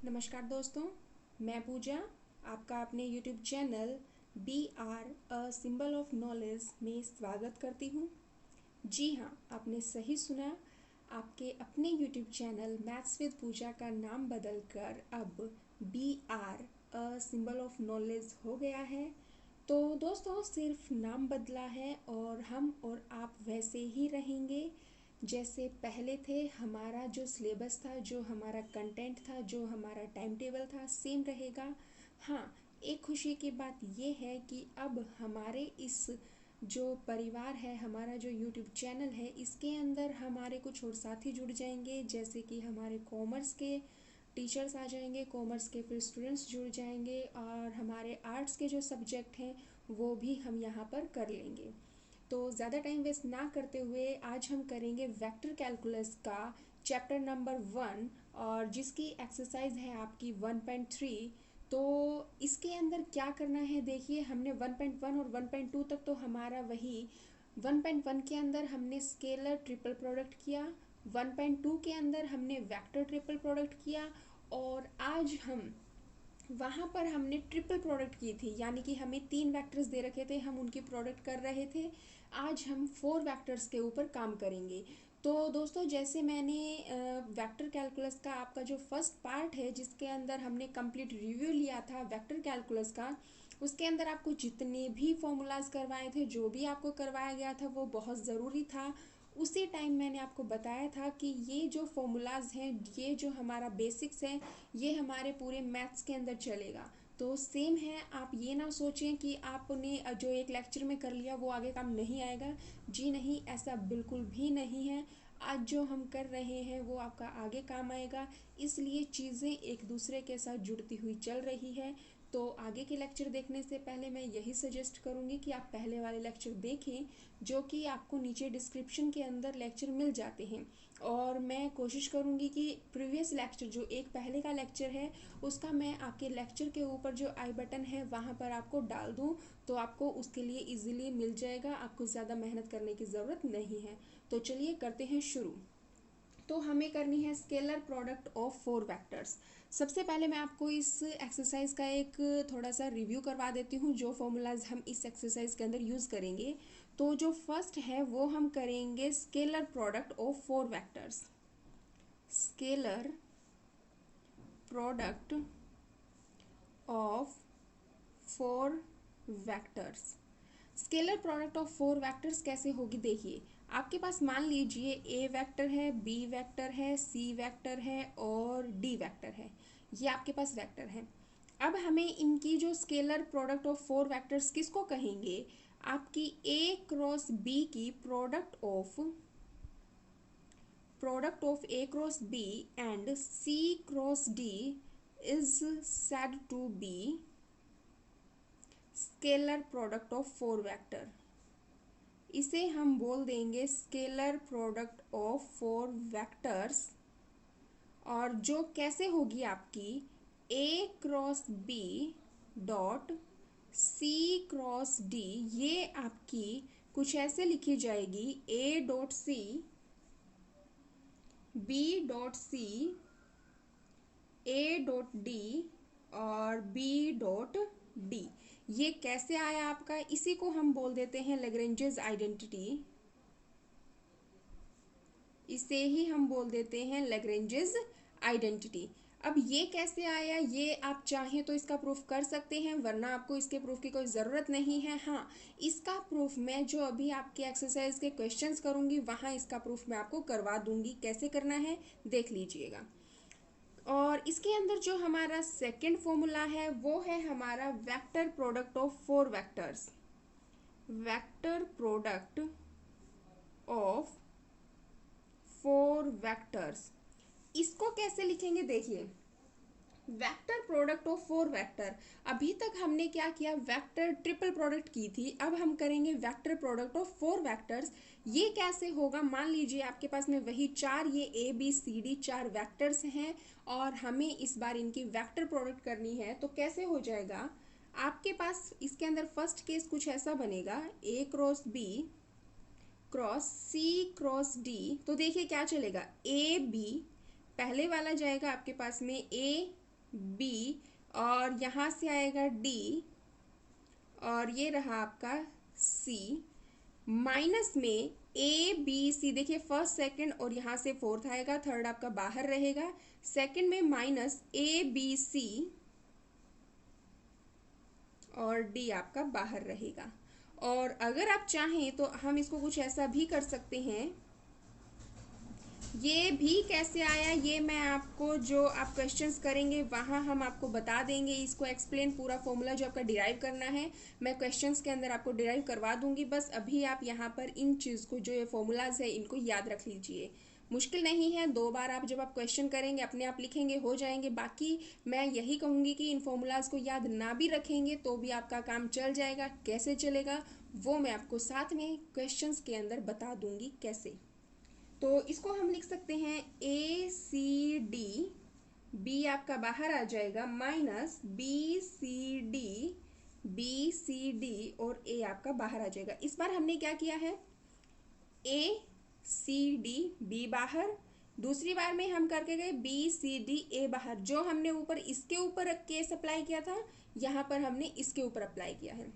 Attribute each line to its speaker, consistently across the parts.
Speaker 1: नमस्कार दोस्तों, मैं पूजा आपका अपने YouTube channel B R a symbol of knowledge में स्वागत करती हूँ। जी हाँ, आपने सही सुना। आपके अपने YouTube channel maths with Puja का नाम बदलकर अब B R a symbol of knowledge हो गया है। तो दोस्तों, सिर्फ नाम बदला है और हम और आप वैसे ही रहेंगे जैसे पहले थे। हमारा जो सिलेबस था, जो हमारा कंटेंट था, जो हमारा टाइम टेबल था, सेम रहेगा। हाँ, एक खुशी की बात ये है कि अब हमारे इस जो परिवार है, हमारा जो यूट्यूब चैनल है, इसके अंदर हमारे कुछ और साथी जुड़ जाएंगे। जैसे कि हमारे कॉमर्स के टीचर्स आ जाएंगे, कॉमर्स के फिर स्टूडेंट्स जुड़ जाएंगे, और हमारे आर्ट्स के जो सब्जेक्ट हैं वो भी हम यहाँ पर कर लेंगे। तो ज़्यादा टाइम वेस्ट ना करते हुए आज हम करेंगे वेक्टर कैलकुलस का चैप्टर नंबर 1, और जिसकी एक्सरसाइज है आपकी 1.3। तो इसके अंदर क्या करना है, देखिए, हमने 1.1 और 1.2 तक तो हमारा वही 1.1 के अंदर हमने स्केलर ट्रिपल प्रोडक्ट किया, 1.2 के अंदर हमने वेक्टर ट्रिपल प्रोडक्ट किया, और आज हम वहाँ पर हमने ट्रिपल प्रोडक्ट की थी, यानी कि हमें 3 वेक्टर्स दे रखे थे, हम उनकी प्रोडक्ट कर रहे थे। आज हम 4 वेक्टर्स के ऊपर काम करेंगे। तो दोस्तों, जैसे मैंने वेक्टर कैलकुलस का आपका जो फर्स्ट पार्ट है, जिसके अंदर हमने कंप्लीट रिव्यू लिया था वेक्टर कैलकुलस का, उसके अंदर आपको जितने भी फॉर्मूलाज करवाए थे, जो भी आपको करवाया गया था, वो बहुत ज़रूरी था। उसी टाइम मैंने आपको बताया था कि ये जो फॉर्मूलाज हैं, ये जो हमारा बेसिक्स है, ये हमारे पूरे मैथ्स के अंदर चलेगा। तो सेम है, आप ये ना सोचें कि आपने जो एक लेक्चर में कर लिया वो आगे काम नहीं आएगा। जी नहीं, ऐसा बिल्कुल भी नहीं है। आज जो हम कर रहे हैं वो आपका आगे काम आएगा, इसलिए चीज़ें एक दूसरे के साथ जुड़ती हुई चल रही है। तो आगे के लेक्चर देखने से पहले मैं यही सजेस्ट करूँगी कि आप पहले वाले लेक्चर देखें, जो कि आपको नीचे डिस्क्रिप्शन के अंदर लेक्चर मिल जाते हैं। और मैं कोशिश करूँगी कि प्रीवियस लेक्चर, जो एक पहले का लेक्चर है, उसका मैं आपके लेक्चर के ऊपर जो आई बटन है वहाँ पर आपको डाल दूँ, तो आपको उसके लिए इजीली मिल जाएगा, आपको ज़्यादा मेहनत करने की ज़रूरत नहीं है। तो चलिए करते हैं शुरू। तो हमें करनी है स्केलर प्रोडक्ट ऑफ 4 वेक्टर्स। सबसे पहले मैं आपको इस एक्सरसाइज का एक थोड़ा सा रिव्यू करवा देती हूँ, जो फॉर्मूलाज हम इस एक्सरसाइज के अंदर यूज़ करेंगे। तो जो फर्स्ट है वो हम करेंगे scalar product of 4 vectors. Scalar product of 4 vectors. Scalar product of 4 vectors कैसे होगी, देखिए, आपके पास मान लीजिए ए वेक्टर है, बी वेक्टर है, सी वेक्टर है और डी वेक्टर है। ये आपके पास वेक्टर है। अब हमें इनकी जो स्केलर प्रोडक्ट ऑफ 4 वेक्टर्स किसको कहेंगे, आपकी ए क्रॉस बी की product of A cross B and C cross D is said to be scalar product of 4 vector. इसे हम बोल देंगे स्केलर प्रोडक्ट ऑफ 4 वेक्टर्स। और जो कैसे होगी आपकी, A cross B dot C cross D, ये आपकी कुछ ऐसे लिखी जाएगी, A dot C, B dot C, A dot D और बी डॉट डी। ये कैसे आया आपका, इसी को हम बोल देते हैं लैग्रेंजेस आइडेंटिटी। इसे ही हम बोल देते हैं लैग्रेंजेस आइडेंटिटी। अब ये कैसे आया, ये आप चाहें तो इसका प्रूफ कर सकते हैं, वरना आपको इसके प्रूफ की कोई ज़रूरत नहीं है। हाँ, इसका प्रूफ मैं जो अभी आपके एक्सरसाइज के क्वेश्चंस करूँगी, वहाँ इसका प्रूफ मैं आपको करवा दूंगी। कैसे करना है देख लीजिएगा। और इसके अंदर जो हमारा सेकंड फॉर्मूला है वो है हमारा vector product of 4 vectors. Vector product of 4 vectors, इसको कैसे लिखेंगे, देखिए, वेक्टर प्रोडक्ट ऑफ 4 वेक्टर। अभी तक हमने क्या किया, वेक्टर ट्रिपल प्रोडक्ट की थी, अब हम करेंगे वेक्टर प्रोडक्ट ऑफ 4 वेक्टर्स। ये कैसे होगा, मान लीजिए आपके पास में वही 4, ये A B C D 4 vectors हैं, और हमें इस बार इनकी वेक्टर प्रोडक्ट करनी है। तो कैसे हो जाएगा, आपके पास इसके अंदर फर्स्ट केस कुछ ऐसा बनेगा, ए cross B cross C cross D. तो देखिए क्या चलेगा, ए बी, पहले वाला जाएगा आपके पास में ए बी, और यहाँ से आएगा डी, और ये रहा आपका सी, माइनस में ए बी सी। देखिए फर्स्ट सेकंड और यहाँ से फोर्थ आएगा, थर्ड आपका बाहर रहेगा। सेकंड में माइनस ए बी सी और डी आपका बाहर रहेगा। और अगर आप चाहें तो हम इसको कुछ ऐसा भी कर सकते हैं। ये भी कैसे आया ये मैं आपको, जो आप क्वेश्चंस करेंगे वहाँ हम आपको बता देंगे। इसको एक्सप्लेन, पूरा फॉर्मूला जो आपका डिराइव करना है मैं क्वेश्चंस के अंदर आपको डिराइव करवा दूंगी। बस अभी आप यहाँ पर इन चीज़ को, जो ये फॉर्मूलाज है, इनको याद रख लीजिए। मुश्किल नहीं है, 2 बार आप जब आप क्वेश्चन करेंगे अपने आप लिखेंगे, हो जाएंगे। बाकी मैं यही कहूँगी कि इन फॉर्मूलाज को याद ना भी रखेंगे तो भी आपका काम चल जाएगा। कैसे चलेगा वो मैं आपको साथ में क्वेश्चंस के अंदर बता दूंगी कैसे। तो इसको हम लिख सकते हैं ए सी डी, बी आपका बाहर आ जाएगा, minus B C D, B C D और ए आपका बाहर आ जाएगा। इस बार हमने क्या किया है, ए सी डी बी बाहर, दूसरी बार में हम करके गए बी सी डी ए बाहर। जो हमने ऊपर इसके ऊपर केस अप्लाई किया था, यहाँ पर हमने इसके ऊपर अप्लाई किया है।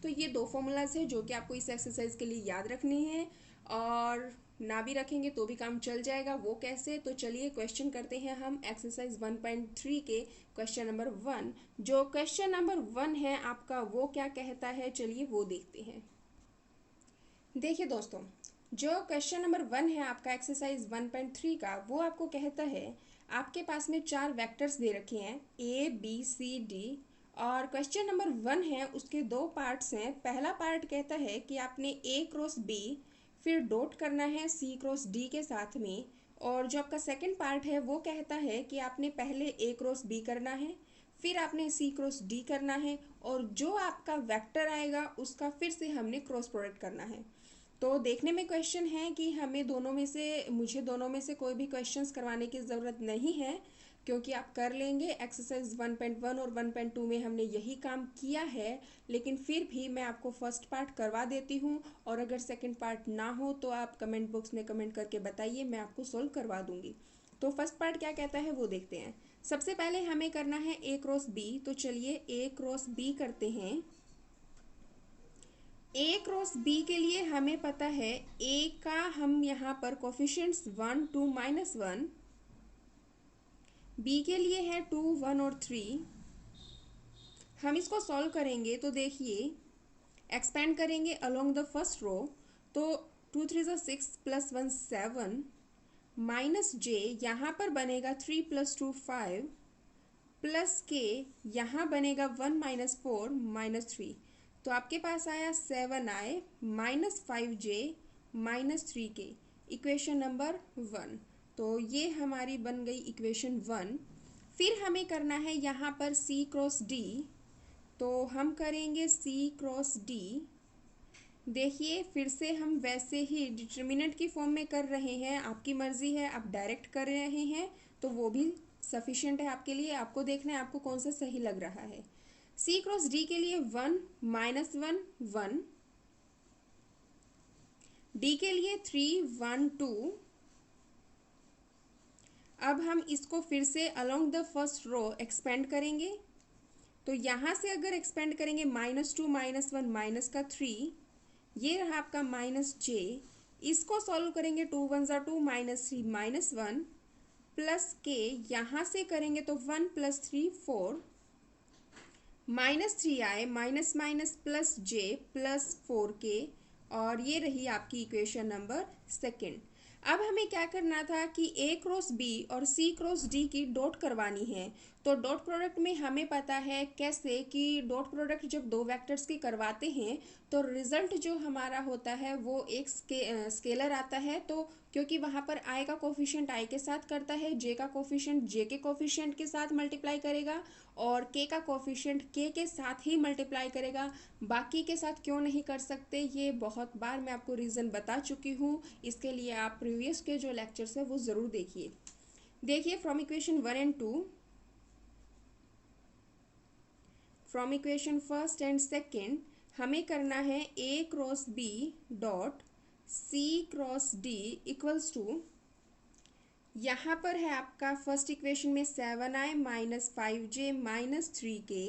Speaker 1: तो ये 2 फॉर्मूलाज है जो कि आपको इस एक्सरसाइज के लिए याद रखनी है, और ना भी रखेंगे तो भी काम चल जाएगा। वो कैसे, तो चलिए क्वेश्चन करते हैं हम एक्सरसाइज 1.3 के क्वेश्चन नंबर 1। जो क्वेश्चन नंबर 1 है आपका, वो क्या कहता है, चलिए वो देखते हैं। देखिए दोस्तों, जो क्वेश्चन नंबर 1 है आपका एक्सरसाइज 1.3 का, वो आपको कहता है आपके पास में 4 वेक्टर्स दे रखे हैं ए बी सी डी, और क्वेश्चन नंबर 1 है उसके 2 पार्ट्स हैं। पहला पार्ट कहता है कि आपने ए क्रॉस बी फिर डॉट करना है सी क्रॉस डी के साथ में, और जो आपका सेकंड पार्ट है वो कहता है कि आपने पहले ए क्रॉस बी करना है, फिर आपने सी क्रॉस डी करना है, और जो आपका वेक्टर आएगा उसका फिर से हमने क्रॉस प्रोडक्ट करना है। तो देखने में क्वेश्चन है कि हमें दोनों में से, मुझे दोनों में से कोई भी क्वेश्चंस करवाने की ज़रूरत नहीं है, क्योंकि आप कर लेंगे। एक्सरसाइज 1.1 और 1.2 में हमने यही काम किया है, लेकिन फिर भी मैं आपको फर्स्ट पार्ट करवा देती हूँ, और अगर सेकंड पार्ट ना हो तो आप कमेंट बॉक्स में कमेंट करके बताइए, मैं आपको सोल्व करवा दूँगी। तो फर्स्ट पार्ट क्या कहता है वो देखते हैं। सबसे पहले हमें करना है ए क्रॉस बी, तो चलिए ए क्रॉस बी करते हैं। ए क्रॉस बी के लिए हमें पता है ए का हम यहाँ पर कोफिशिएंट्स 1 2 -1, बी के लिए है 2 1 और 3। हम इसको सॉल्व करेंगे तो देखिए, एक्सपेंड करेंगे अलोंग द फर्स्ट रो, तो 2 3 6 + 1 7, माइनस जे यहाँ पर बनेगा 3 + 2 5, प्लस के यहाँ बनेगा 1 - 4 -3। तो आपके पास आया 7i -5j -3 के, इक्वेशन नंबर 1। तो ये हमारी बन गई इक्वेशन 1। फिर हमें करना है यहाँ पर c क्रॉस d, तो हम करेंगे c क्रॉस d। देखिए फिर से हम वैसे ही डिटर्मिनेंट की फॉर्म में कर रहे हैं, आपकी मर्जी है, आप डायरेक्ट कर रहे हैं तो वो भी सफिशिएंट है आपके लिए। आपको देखना है आपको कौन सा सही लग रहा है। सी क्रॉस डी के लिए 1 -1 1, डी के लिए 3 1 2। अब हम इसको फिर से along the first row expand करेंगे, तो यहाँ से अगर एक्सपेंड करेंगे -2 -1 माइनस का 3, ये रहा आपका -j। इसको सॉल्व करेंगे 2 1 2 -3 -1, प्लस के यहाँ से करेंगे तो 1 + 3 4, -3 आए, माइनस माइनस प्लस जे प्लस 4 के, और ये रही आपकी इक्वेशन नंबर 2। अब हमें क्या करना था कि ए क्रॉस बी और सी क्रॉस डी की डॉट करवानी है। तो डॉट प्रोडक्ट में हमें पता है कैसे कि डॉट प्रोडक्ट जब 2 वेक्टर्स की करवाते हैं तो रिजल्ट जो हमारा होता है वो एक स्केलर आता है। तो क्योंकि वहाँ पर आई का कोफिशिएंट आई के साथ करता है, जे का कोफिशिएंट जे के कोफिशिएंट के साथ मल्टीप्लाई करेगा, और के का कोफिशिएंट के साथ ही मल्टीप्लाई करेगा। बाकी के साथ क्यों नहीं कर सकते, ये बहुत बार मैं आपको रीज़न बता चुकी हूँ। इसके लिए आप प्रीवियस के जो लेक्चर्स है वो ज़रूर देखिए। देखिए from equation 1 and 2, from equation first and second हमें करना है A cross B dot C cross D equals to, यहाँ पर है आपका फर्स्ट इक्वेशन में 7i minus 5j minus 3k।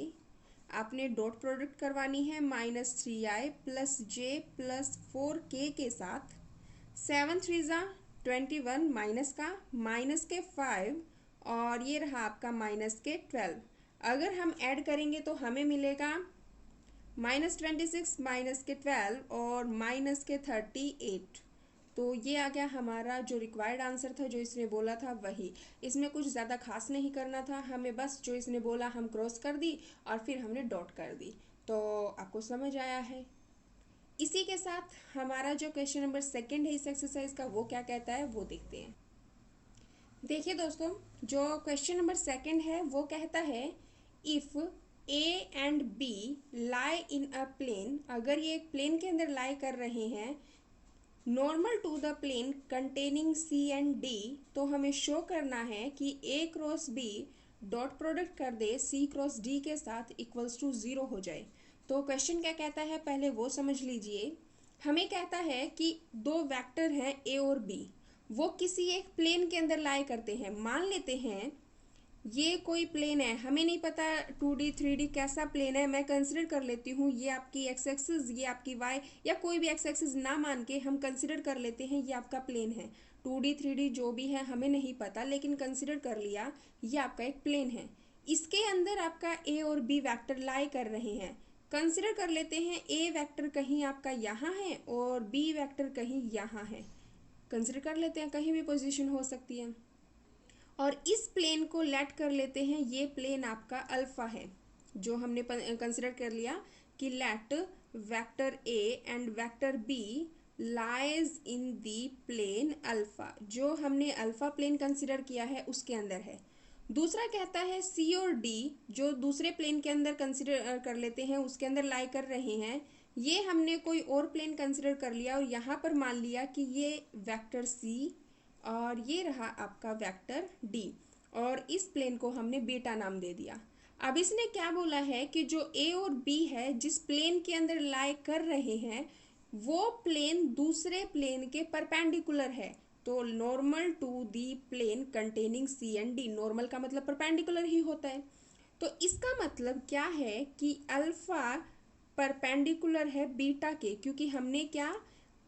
Speaker 1: आपने डॉट प्रोडक्ट करवानी है -3i प्लस जे प्लस 4k के साथ। 7 3 ज़ा 21 माइनस के 5 और ये रहा आपका माइनस के 12। अगर हम ऐड करेंगे तो हमें मिलेगा -26 माइनस के 12 और माइनस के 38। तो ये आ गया हमारा जो रिक्वायर्ड आंसर था, जो इसने बोला था वही। इसमें कुछ ज़्यादा खास नहीं करना था हमें, बस जो इसने बोला हम क्रॉस कर दी और फिर हमने डॉट कर दी। तो आपको समझ आया है। इसी के साथ हमारा जो क्वेश्चन नंबर 2 है इस एक्सरसाइज का, वो क्या कहता है वो देखते हैं। देखिए दोस्तों, जो क्वेश्चन नंबर 2 है वो कहता है if A and B lie in a plane. अगर ये एक प्लेन के अंदर लाई कर रहे हैं normal to the plane containing C and D, तो हमें शो करना है कि A cross B dot product कर दे सी क्रॉस डी के साथ इक्वल्स टू 0 हो जाए। तो क्वेश्चन क्या कहता है पहले वो समझ लीजिए। हमें कहता है कि दो वेक्टर हैं ए और बी, वो किसी एक प्लेन के अंदर लाई करते हैं। मान लेते हैं ये कोई प्लेन है, हमें नहीं पता 2D 3D कैसा प्लेन है, मैं कंसिडर कर लेती हूँ ये आपकी एक्स एक्सिस, ये आपकी वाई, या कोई भी एक्स एक्सिस ना मान के हम कंसिडर कर लेते हैं ये आपका प्लेन है। 2D 3D जो भी है हमें नहीं पता, लेकिन कंसिडर कर लिया ये आपका एक प्लेन है। इसके अंदर आपका ए और बी वैक्टर लाई कर रहे हैं। कंसिडर कर लेते हैं ए वैक्टर कहीं आपका यहाँ है और बी वैक्टर कहीं यहाँ है। कंसिडर कर लेते हैं, कहीं भी पोजीशन हो सकती है। और इस प्लेन को लेट कर लेते हैं, ये प्लेन आपका अल्फा है, जो हमने कंसिडर कर लिया कि let vector A and vector B lies in the plane alpha. जो हमने अल्फा प्लेन कंसिडर किया है उसके अंदर है। दूसरा कहता है सी और डी, जो दूसरे प्लेन के अंदर कंसिडर कर लेते हैं उसके अंदर लाई कर रहे हैं। ये हमने कोई और प्लेन कंसिडर कर लिया और यहाँ पर मान लिया कि ये वेक्टर सी और ये रहा आपका वेक्टर डी, और इस प्लेन को हमने बीटा नाम दे दिया। अब इसने क्या बोला है कि जो ए और बी है जिस प्लेन के अंदर लाई कर रहे हैं वो प्लेन दूसरे प्लेन के परपेंडिकुलर है। तो normal to the plane containing C and D, normal का मतलब परपेंडिकुलर ही होता है। तो इसका मतलब क्या है कि अल्फा परपेंडिकुलर है बीटा के, क्योंकि हमने क्या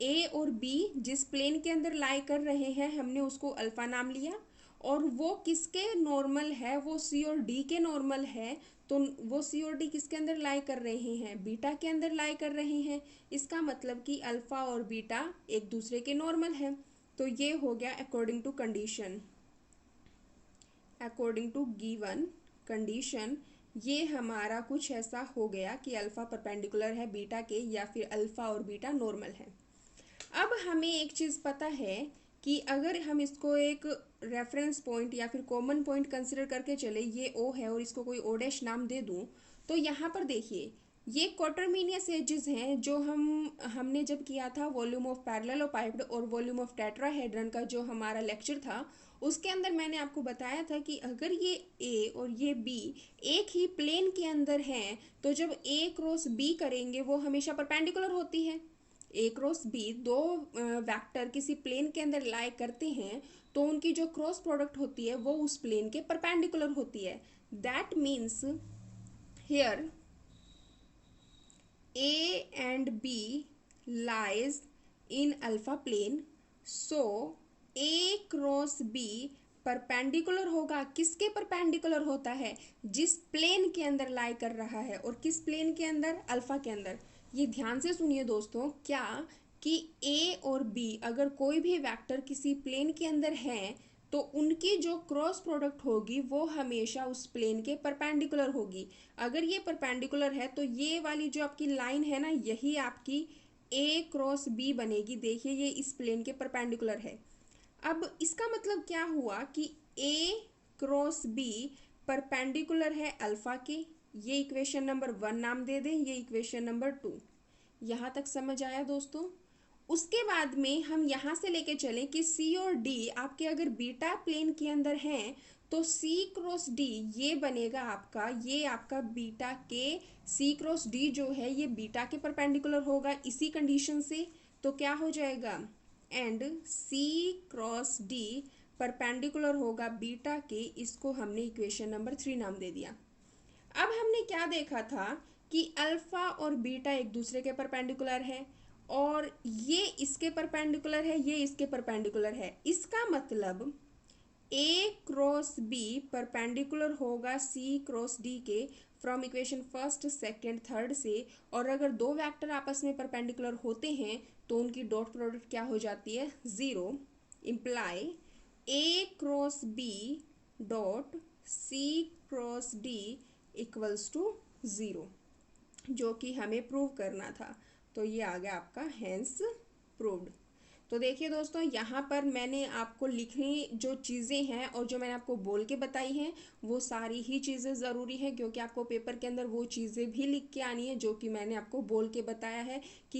Speaker 1: ए और बी जिस प्लेन के अंदर लाई कर रहे हैं हमने उसको अल्फा नाम लिया, और वो किसके नॉर्मल है, वो सी और डी के नॉर्मल है। तो वो सी और डी किसके अंदर लाई कर रहे हैं, बीटा के अंदर लाई कर रहे हैं। इसका मतलब कि अल्फा और बीटा एक दूसरे के नॉर्मल है। तो ये हो गया according to condition, according to given condition ये हमारा कुछ ऐसा हो गया कि अल्फा परपेंडिकुलर है बीटा के, या फिर अल्फा और बीटा नॉर्मल है। अब हमें एक चीज़ पता है कि अगर हम इसको एक रेफरेंस पॉइंट या फिर कॉमन पॉइंट कंसिडर करके चले, ये ओ है और इसको कोई ओ डैश नाम दे दूं, तो यहाँ पर देखिए ये क्वार्टरमीनियस एजेस हैं जो हमने जब किया था वॉल्यूम ऑफ पैरेललोपाइप्ड और वॉल्यूम ऑफ टेट्राहेड्रन का जो हमारा लेक्चर था, उसके अंदर मैंने आपको बताया था कि अगर ये ए और ये बी एक ही प्लेन के अंदर हैं तो जब ए क्रॉस बी करेंगे वो हमेशा परपेंडिकुलर होती है। ए क्रॉस बी दो वेक्टर किसी प्लेन के अंदर लाई करते हैं तो उनकी जो क्रॉस प्रोडक्ट होती है वो उस प्लेन के परपेंडिकुलर होती है। That means here A and B lies in alpha plane, so A cross B perpendicular होगा। किसके परपेंडिकुलर होता है, जिस प्लेन के अंदर लाई कर रहा है, और किस प्लेन के अंदर, अल्फा के अंदर। ये ध्यान से सुनिए दोस्तों, क्या कि A और B अगर कोई भी वेक्टर किसी प्लेन के अंदर हैं तो उनकी जो क्रॉस प्रोडक्ट होगी वो हमेशा उस प्लेन के परपेंडिकुलर होगी। अगर ये परपेंडिकुलर है तो ये वाली जो आपकी लाइन है ना, यही आपकी ए क्रॉस बी बनेगी। देखिए ये इस प्लेन के परपेंडिकुलर है। अब इसका मतलब क्या हुआ कि ए क्रॉस बी परपेंडिकुलर है अल्फा के। ये इक्वेशन नंबर 1 नाम दे दें, ये इक्वेशन नंबर 2। यहाँ तक समझ आया दोस्तों। उसके बाद में हम यहाँ से लेके चलें कि सी और डी आपके अगर बीटा प्लेन के अंदर हैं तो सी क्रॉस डी ये बनेगा आपका, ये आपका बीटा के सी क्रॉस डी जो है ये बीटा के परपेंडिकुलर होगा इसी कंडीशन से। तो क्या हो जाएगा, and C cross D perpendicular होगा बीटा के, इसको हमने इक्वेशन नंबर 3 नाम दे दिया। अब हमने क्या देखा था कि अल्फा और बीटा एक दूसरे के परपेंडिकुलर है और ये इसके परपेंडिकुलर है, ये इसके परपेंडिकुलर है। इसका मतलब ए क्रॉस बी परपेंडिकुलर होगा सी क्रॉस डी के from equation first second third से। और अगर दो वेक्टर आपस में परपेंडिकुलर होते हैं तो उनकी डॉट प्रोडक्ट क्या हो जाती है, zero. Imply A cross B dot C cross D equals to zero, जो कि हमें प्रूव करना था। तो ये आ गया आपका हैंस प्रूव्ड। तो देखिए दोस्तों, यहाँ पर मैंने आपको लिखनी जो चीज़ें हैं और जो मैंने आपको बोल के बताई हैं वो सारी ही चीज़ें ज़रूरी हैं, क्योंकि आपको पेपर के अंदर वो चीज़ें भी लिख के आनी है जो कि मैंने आपको बोल के बताया है कि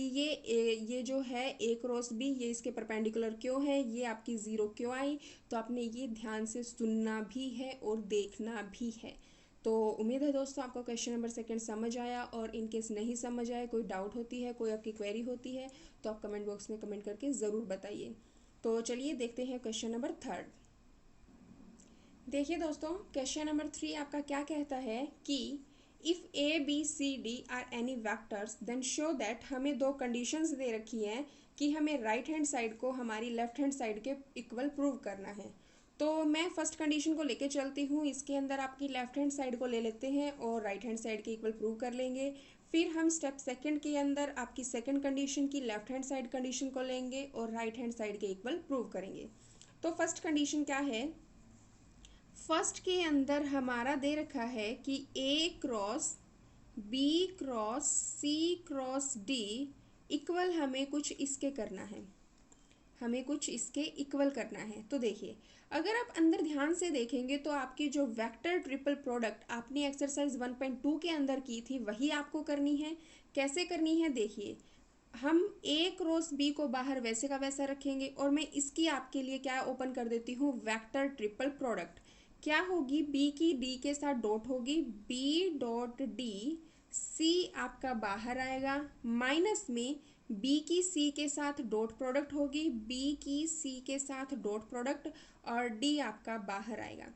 Speaker 1: ये जो है ए क्रॉस बी, ये इसके परपेंडिकुलर क्यों है, ये आपकी ज़ीरो क्यों आई। तो आपने ये ध्यान से सुनना भी है और देखना भी है। तो उम्मीद है दोस्तों आपको क्वेश्चन नंबर सेकंड समझ आया, और इन केस नहीं समझ आए, कोई डाउट होती है, कोई आपकी क्वेरी होती है, तो आप कमेंट बॉक्स में कमेंट करके ज़रूर बताइए। तो चलिए देखते हैं क्वेश्चन नंबर थर्ड। देखिए दोस्तों, क्वेश्चन नंबर 3 आपका क्या कहता है कि if A B C D are any vectors then show that, हमें दो कंडीशंस दे रखी हैं कि हमें राइट हैंड साइड को हमारी लेफ्ट हैंड साइड के इक्वल प्रूव करना है। तो मैं फर्स्ट कंडीशन को लेके चलती हूँ, इसके अंदर आपकी लेफ्ट हैंड साइड को ले लेते हैं और राइट हैंड साइड के इक्वल प्रूव कर लेंगे। फिर हम स्टेप सेकंड के अंदर आपकी सेकंड कंडीशन की लेफ्ट हैंड साइड कंडीशन को लेंगे और राइट हैंड साइड के इक्वल प्रूव करेंगे। तो फर्स्ट कंडीशन क्या है, फर्स्ट के अंदर हमारा दे रखा है कि A cross B cross C cross D equal हमें कुछ इसके करना है, हमें कुछ इसके इक्वल करना है। तो देखिए, अगर आप अंदर ध्यान से देखेंगे तो आपकी जो वेक्टर ट्रिपल प्रोडक्ट आपने एक्सरसाइज 1.2 के अंदर की थी वही आपको करनी है। कैसे करनी है, देखिए, हम ए क्रॉस बी को बाहर वैसे का वैसा रखेंगे और मैं इसकी आपके लिए क्या ओपन कर देती हूँ, वेक्टर ट्रिपल प्रोडक्ट। क्या होगी, बी की डी के साथ डॉट होगी, बी डॉट डी सी आपका बाहर आएगा, माइनस में बी की सी के साथ डॉट प्रोडक्ट होगी, बी की सी के साथ डॉट प्रोडक्ट, और डी आपका बाहर आएगा।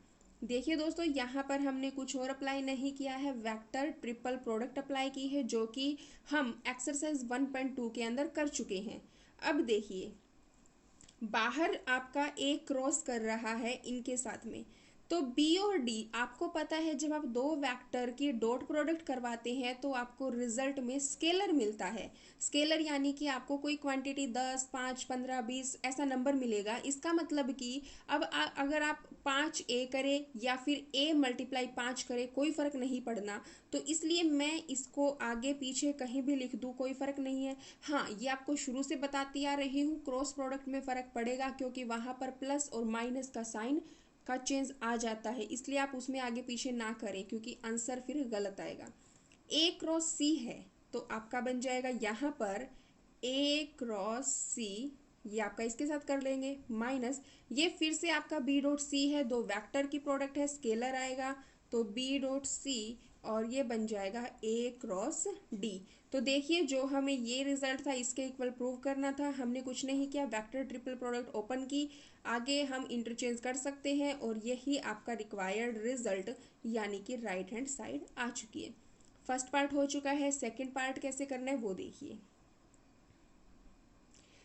Speaker 1: देखिए दोस्तों, यहाँ पर हमने कुछ और अप्लाई नहीं किया है, वेक्टर ट्रिपल प्रोडक्ट अप्लाई की है, जो कि हम एक्सरसाइज 1.2 के अंदर कर चुके हैं। अब देखिए, बाहर आपका ए क्रॉस कर रहा है इनके साथ में, तो बी और डी आपको पता है जब आप दो वेक्टर की डॉट प्रोडक्ट करवाते हैं तो आपको रिजल्ट में स्केलर मिलता है। स्केलर यानी कि आपको कोई क्वांटिटी 10, 5, 15, 20 ऐसा नंबर मिलेगा। इसका मतलब कि अब अगर आप 5 ए करें या फिर ए मल्टीप्लाई 5 करें, कोई फ़र्क नहीं पड़ना। तो इसलिए मैं इसको आगे पीछे कहीं भी लिख दूँ, कोई फ़र्क नहीं है। हाँ, ये आपको शुरू से बताती आ रही हूँ, क्रॉस प्रोडक्ट में फ़र्क पड़ेगा क्योंकि वहाँ पर प्लस और माइनस का साइन का चेंज आ जाता है, इसलिए आप उसमें आगे पीछे ना करें क्योंकि आंसर फिर गलत आएगा। ए क्रॉस सी है तो आपका बन जाएगा यहाँ पर ए क्रॉस सी, ये आपका इसके साथ कर लेंगे, माइनस ये फिर से आपका बी डॉट सी है, दो वेक्टर की प्रोडक्ट है, स्केलर आएगा तो बी डॉट सी, और ये बन जाएगा ए क्रॉस डी। तो देखिए, जो हमें ये रिजल्ट था इसके इक्वल प्रूव करना था, हमने कुछ नहीं किया, वेक्टर ट्रिपल प्रोडक्ट ओपन की, आगे हम इंटरचेंज कर सकते हैं और यही आपका रिक्वायर्ड रिजल्ट यानी कि राइट हैंड साइड आ चुकी है। फर्स्ट पार्ट हो चुका है, सेकंड पार्ट कैसे करना है वो देखिए।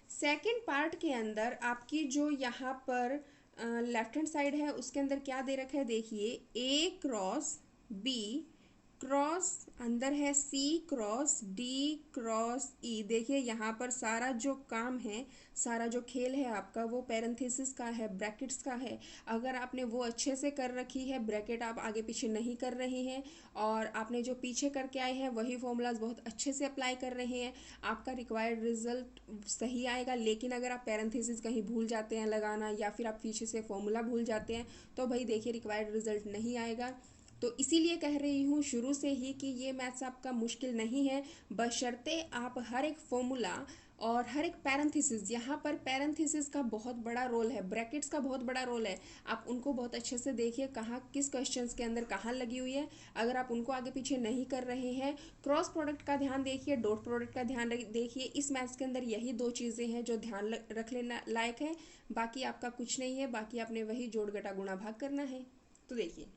Speaker 1: सेकंड पार्ट के अंदर आपकी जो यहाँ पर लेफ्ट हैंड साइड है उसके अंदर क्या दे रखा है, देखिए, ए क्रॉस बी क्रॉस अंदर है सी क्रॉस डी क्रॉस ई। देखिए यहाँ पर सारा जो काम है, सारा जो खेल है आपका वो पैरेंथेसिस का है, ब्रैकेट्स का है। अगर आपने वो अच्छे से कर रखी है, ब्रैकेट आप आगे पीछे नहीं कर रहे हैं और आपने जो पीछे करके आए हैं वही फॉर्मूलाज बहुत अच्छे से अप्लाई कर रहे हैं, आपका रिक्वायर्ड रिजल्ट सही आएगा। लेकिन अगर आप पैरेंथेसिस कहीं भूल जाते हैं लगाना या फिर आप पीछे से फॉर्मूला भूल जाते हैं तो भाई देखिए रिक्वायर्ड रिजल्ट नहीं आएगा। तो इसीलिए कह रही हूँ शुरू से ही कि ये मैथ्स आपका मुश्किल नहीं है, बशर्ते आप हर एक फॉर्मूला और हर एक पैरेंथेसिस, यहाँ पर पैरेंथेसिस का बहुत बड़ा रोल है, ब्रैकेट्स का बहुत बड़ा रोल है। आप उनको बहुत अच्छे से देखिए कहाँ किस क्वेश्चंस के अंदर कहाँ लगी हुई है। अगर आप उनको आगे पीछे नहीं कर रहे हैं, क्रॉस प्रोडक्ट का ध्यान देखिए, डॉट प्रोडक्ट का ध्यान देखिए। इस मैथ्स के अंदर यही दो चीज़ें हैं जो ध्यान रख लेना लायक है, बाकी आपका कुछ नहीं है। बाकी आपने वही जोड़ घटा गुणा भाग करना है। तो देखिए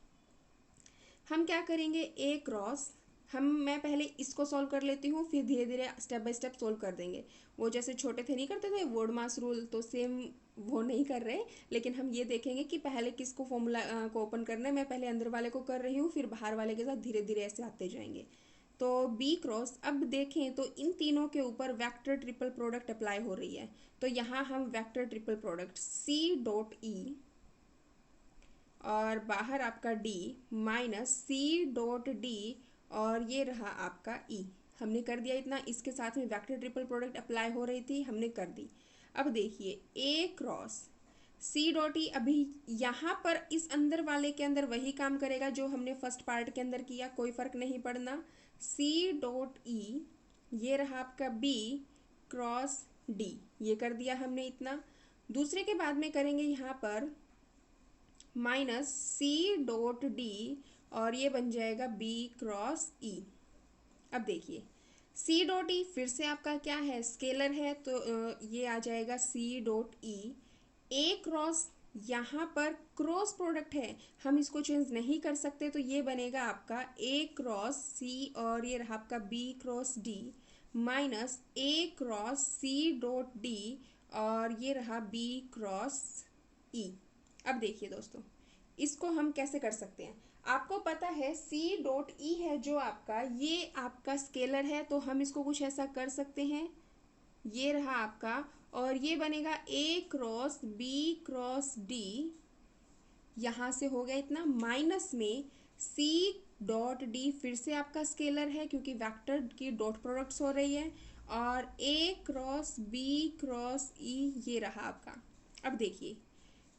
Speaker 1: हम क्या करेंगे, ए क्रॉस, मैं पहले इसको सॉल्व कर लेती हूँ, फिर धीरे धीरे स्टेप बाय स्टेप सॉल्व कर देंगे। वो जैसे छोटे थे नहीं करते थे वर्ड मास रूल, तो सेम वो नहीं कर रहे, लेकिन हम ये देखेंगे कि पहले किसको फॉर्मूला को ओपन करना है। मैं पहले अंदर वाले को कर रही हूँ, फिर बाहर वाले के साथ धीरे धीरे ऐसे आते जाएंगे। तो बी क्रॉस, अब देखें तो इन तीनों के ऊपर वेक्टर ट्रिपल प्रोडक्ट अप्लाई हो रही है। तो यहाँ हम vector triple product C dot E और बाहर आपका d minus C dot D और ये रहा आपका e, हमने कर दिया इतना। इसके साथ में वेक्टर ट्रिपल प्रोडक्ट अप्लाई हो रही थी, हमने कर दी। अब देखिए a cross C dot E, अभी यहाँ पर इस अंदर वाले के अंदर वही काम करेगा जो हमने फर्स्ट पार्ट के अंदर किया, कोई फर्क नहीं पड़ना। सी डॉट ई, ये रहा आपका b क्रॉस d, ये कर दिया हमने इतना। दूसरे के बाद में करेंगे यहाँ पर माइनस सी डॉट डी और ये बन जाएगा बी क्रॉस ई। अब देखिए सी डॉट ई फिर से आपका क्या है, स्केलर है, तो ये आ जाएगा सी डॉट ई। ए क्रॉस, यहाँ पर क्रॉस प्रोडक्ट है, हम इसको चेंज नहीं कर सकते, तो ये बनेगा आपका ए क्रॉस सी और ये रहा आपका बी क्रॉस डी माइनस ए क्रॉस सी डॉट डी और ये रहा बी क्रॉस ई। अब देखिए दोस्तों इसको हम कैसे कर सकते हैं। आपको पता है C डॉट ई है जो आपका, ये आपका स्केलर है, तो हम इसको कुछ ऐसा कर सकते हैं, ये रहा आपका, और ये बनेगा A cross B cross D, यहाँ से हो गया इतना, माइनस में C डॉट D फिर से आपका स्केलर है क्योंकि वेक्टर की डॉट प्रोडक्ट्स हो रही है, और A cross B cross E ये रहा आपका। अब देखिए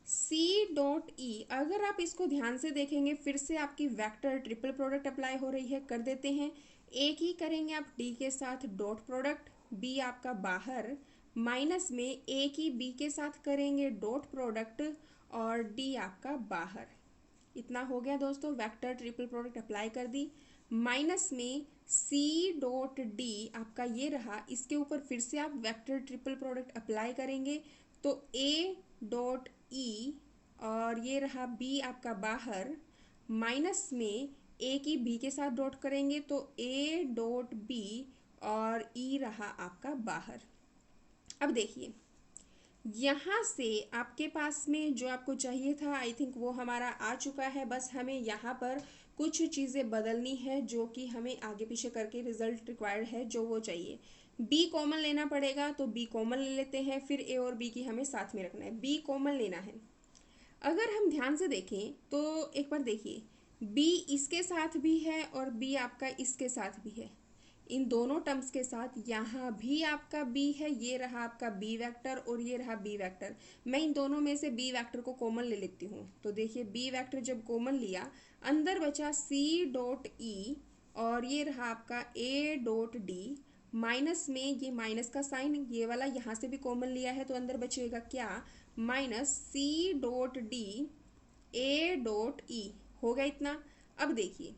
Speaker 1: C डॉट ई, अगर आप इसको ध्यान से देखेंगे फिर से आपकी वेक्टर ट्रिपल प्रोडक्ट अप्लाई हो रही है, कर देते हैं। एक ही करेंगे आप D के साथ डॉट प्रोडक्ट, B आपका बाहर, माइनस में एक ही B के साथ करेंगे डॉट प्रोडक्ट और D आपका बाहर। इतना हो गया दोस्तों, वेक्टर ट्रिपल प्रोडक्ट अप्लाई कर दी। माइनस में C डॉट D आपका ये रहा, इसके ऊपर फिर से आप वेक्टर ट्रिपल प्रोडक्ट अप्लाई करेंगे, तो A डॉट ई और ये रहा बी आपका बाहर, माइनस में ए की बी के साथ डॉट करेंगे तो ए डॉट बी और ई रहा आपका बाहर। अब देखिए यहाँ से आपके पास में जो आपको चाहिए था आई थिंक वो हमारा आ चुका है, बस हमें यहाँ पर कुछ चीज़ें बदलनी है जो कि हमें आगे पीछे करके रिजल्ट रिक्वायर्ड है जो वो चाहिए। बी कॉमन लेना पड़ेगा, तो बी कॉमन ले लेते हैं, फिर ए और बी की हमें साथ में रखना है, बी कॉमन लेना है। अगर हम ध्यान से देखें तो एक बार देखिए बी इसके साथ भी है और बी आपका इसके साथ भी है, इन दोनों टर्म्स के साथ यहाँ भी आपका बी है, ये रहा आपका बी वेक्टर और ये रहा बी वेक्टर। मैं इन दोनों में से बी वेक्टर को कॉमन ले लेती हूँ, तो देखिए बी वेक्टर जब कॉमन लिया, अंदर बचा सी डॉट ई और ये रहा आपका ए डॉट डी, माइनस में ये माइनस का साइन, ये वाला यहाँ से भी कॉमन लिया है, तो अंदर बचेगा क्या, minus C dot D A dot E, हो गया इतना। अब देखिए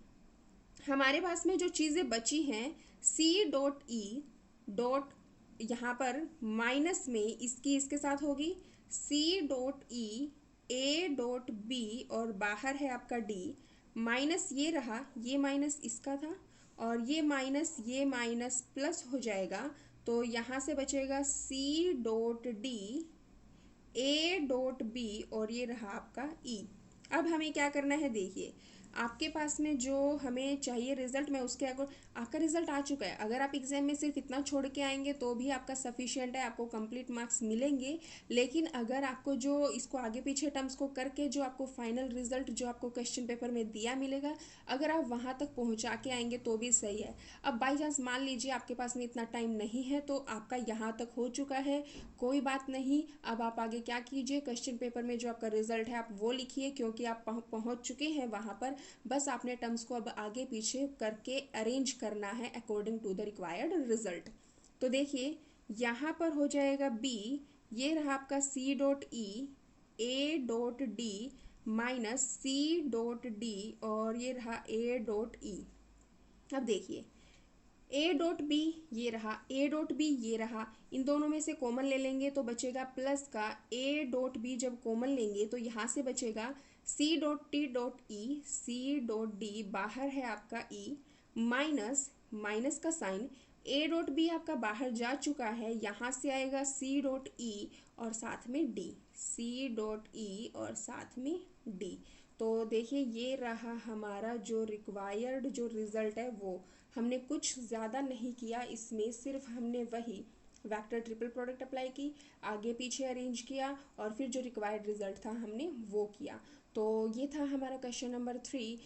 Speaker 1: हमारे पास में जो चीज़ें बची हैं, सी डॉट ई डॉट यहाँ पर माइनस में इसकी इसके साथ होगी, C dot E A dot B और बाहर है आपका डी, माइनस ये रहा, ये माइनस इसका था और ये माइनस प्लस हो जाएगा, तो यहाँ से बचेगा C dot D A dot B और ये रहा आपका ई। अब हमें क्या करना है, देखिए आपके पास में जो हमें चाहिए रिजल्ट, में उसके अगर आपका रिजल्ट आ चुका है, अगर आप एग्जाम में सिर्फ इतना छोड़ के आएंगे तो भी आपका सफिशिएंट है, आपको कंप्लीट मार्क्स मिलेंगे। लेकिन अगर आपको जो इसको आगे पीछे टर्म्स को करके जो आपको फाइनल रिजल्ट जो आपको क्वेश्चन पेपर में दिया मिलेगा, अगर आप वहाँ तक पहुँचा के आएंगे तो भी सही है। अब बाई चांस मान लीजिए आपके पास में इतना टाइम नहीं है, तो आपका यहाँ तक हो चुका है, कोई बात नहीं। अब आप आगे क्या कीजिए, क्वेश्चन पेपर में जो आपका रिजल्ट है आप वो लिखिए, क्योंकि आप पहुँच चुके हैं वहाँ पर, बस आपने टर्म्स को अब आगे पीछे करके अरेंज करना है according to the required result. तो देखिए यहाँ पर हो जाएगा बी, ये रहा आपका C dot E, A dot D minus C dot D, और ये रहा ए डॉट ई। अब देखिए ए डॉट बी ये रहा, ए डॉट बी ये रहा, इन दोनों में से कॉमन ले लेंगे तो बचेगा प्लस का ए डॉट बी। जब कॉमन लेंगे तो यहाँ से बचेगा C dot T dot E, C dot D बाहर है आपका ई, माइनस माइनस का साइन, ए डॉट बी आपका बाहर जा चुका है, यहाँ से आएगा सी डॉट ई और साथ में डी, सी डॉट ई और साथ में डी। तो देखिए ये रहा हमारा जो रिक्वायर्ड जो रिज़ल्ट है, वो हमने कुछ ज़्यादा नहीं किया इसमें, सिर्फ हमने वही वेक्टर ट्रिपल प्रोडक्ट अप्लाई की, आगे पीछे अरेंज किया और फिर जो रिक्वायर्ड रिजल्ट था हमने वो किया। तो ये था हमारा क्वेश्चन नंबर 3।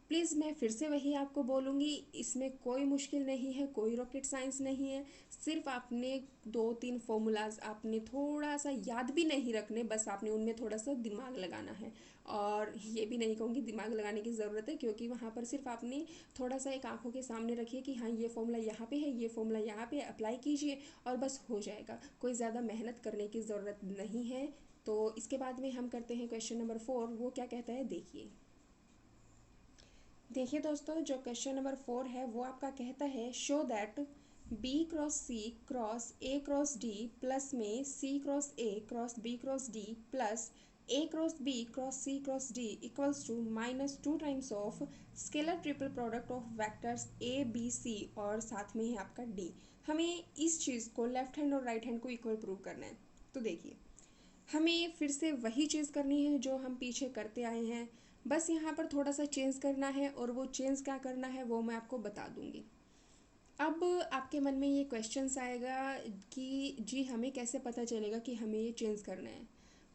Speaker 1: प्लीज़ मैं फिर से वही आपको बोलूँगी, इसमें कोई मुश्किल नहीं है, कोई रॉकेट साइंस नहीं है, सिर्फ आपने 2-3 फॉर्मूलाज आपने थोड़ा सा याद भी नहीं रखने, बस आपने उनमें थोड़ा सा दिमाग लगाना है। और ये भी नहीं कहूँगी दिमाग लगाने की ज़रूरत है, क्योंकि वहाँ पर सिर्फ आपने थोड़ा सा एक आंखों के सामने रखिए कि हाँ ये फॉर्मूला यहाँ पे है, ये फॉर्मूला यहाँ पे अप्लाई कीजिए और बस हो जाएगा, कोई ज़्यादा मेहनत करने की ज़रूरत नहीं है। तो इसके बाद में हम करते हैं क्वेश्चन नंबर 4। वो क्या कहता है देखिए। देखिए दोस्तों, जो क्वेश्चन नंबर 4 है वो आपका कहता है show that B cross C cross A cross D plus में C cross A cross B cross D plus A cross B cross C cross D equals to -2 times of scalar triple product of vectors A B C और साथ में है आपका D. हमें इस चीज़ को left hand और राइट हैंड को इक्वल प्रूव करना है। तो देखिए हमें फिर से वही चीज़ करनी है जो हम पीछे करते आए हैं, बस यहाँ पर थोड़ा सा चेंज करना है, और वो चेंज क्या करना है वो मैं आपको बता दूँगी। अब आपके मन में ये क्वेश्चंस आएगा कि जी हमें कैसे पता चलेगा कि हमें ये चेंज करना है।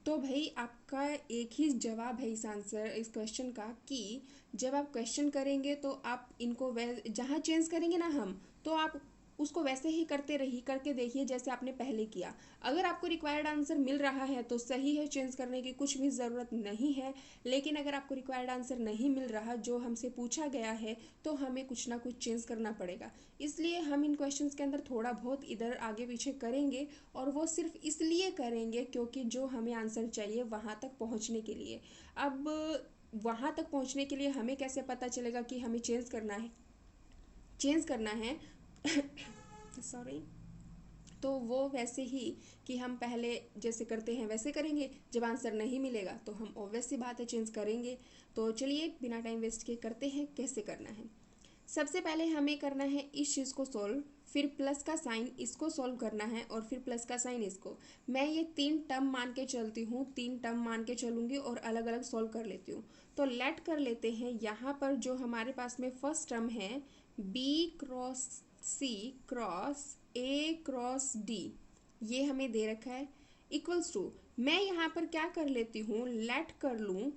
Speaker 1: तो भाई आपका एक ही जवाब है इस आंसर इस क्वेश्चन का कि जब आप क्वेश्चन करेंगे तो आप इनको जहाँ चेंज करेंगे ना हम, तो आप उसको वैसे ही करते रहिए, करके देखिए जैसे आपने पहले किया। अगर आपको रिक्वायर्ड आंसर मिल रहा है तो सही है, चेंज करने की कुछ भी ज़रूरत नहीं है। लेकिन अगर आपको रिक्वायर्ड आंसर नहीं मिल रहा जो हमसे पूछा गया है, तो हमें कुछ ना कुछ चेंज करना पड़ेगा। इसलिए हम इन क्वेश्चंस के अंदर थोड़ा बहुत इधर आगे पीछे करेंगे, और वो सिर्फ इसलिए करेंगे क्योंकि जो हमें आंसर चाहिए वहाँ तक पहुँचने के लिए। अब वहाँ तक पहुँचने के लिए हमें कैसे पता चलेगा कि हमें चेंज करना है सॉरी। तो वो वैसे ही कि हम पहले जैसे करते हैं वैसे करेंगे, जब आंसर नहीं मिलेगा तो हम ऑब्वियस सी बात है चेंज करेंगे। तो चलिए बिना टाइम वेस्ट किए करते हैं कैसे करना है। सबसे पहले हमें करना है इस चीज़ को सॉल्व, फिर प्लस का साइन इसको सॉल्व करना है, और फिर प्लस का साइन इसको। मैं ये 3 टर्म मान के चलती हूँ, 3 टर्म मान के चलूँगी और अलग अलग सॉल्व कर लेती हूँ। तो लेट कर लेते हैं, यहाँ पर जो हमारे पास में फर्स्ट टर्म है B cross C cross A cross D, ये हमें दे रखा है, इक्वल्स टू मैं यहाँ पर क्या कर लेती हूँ, लेट कर लूँ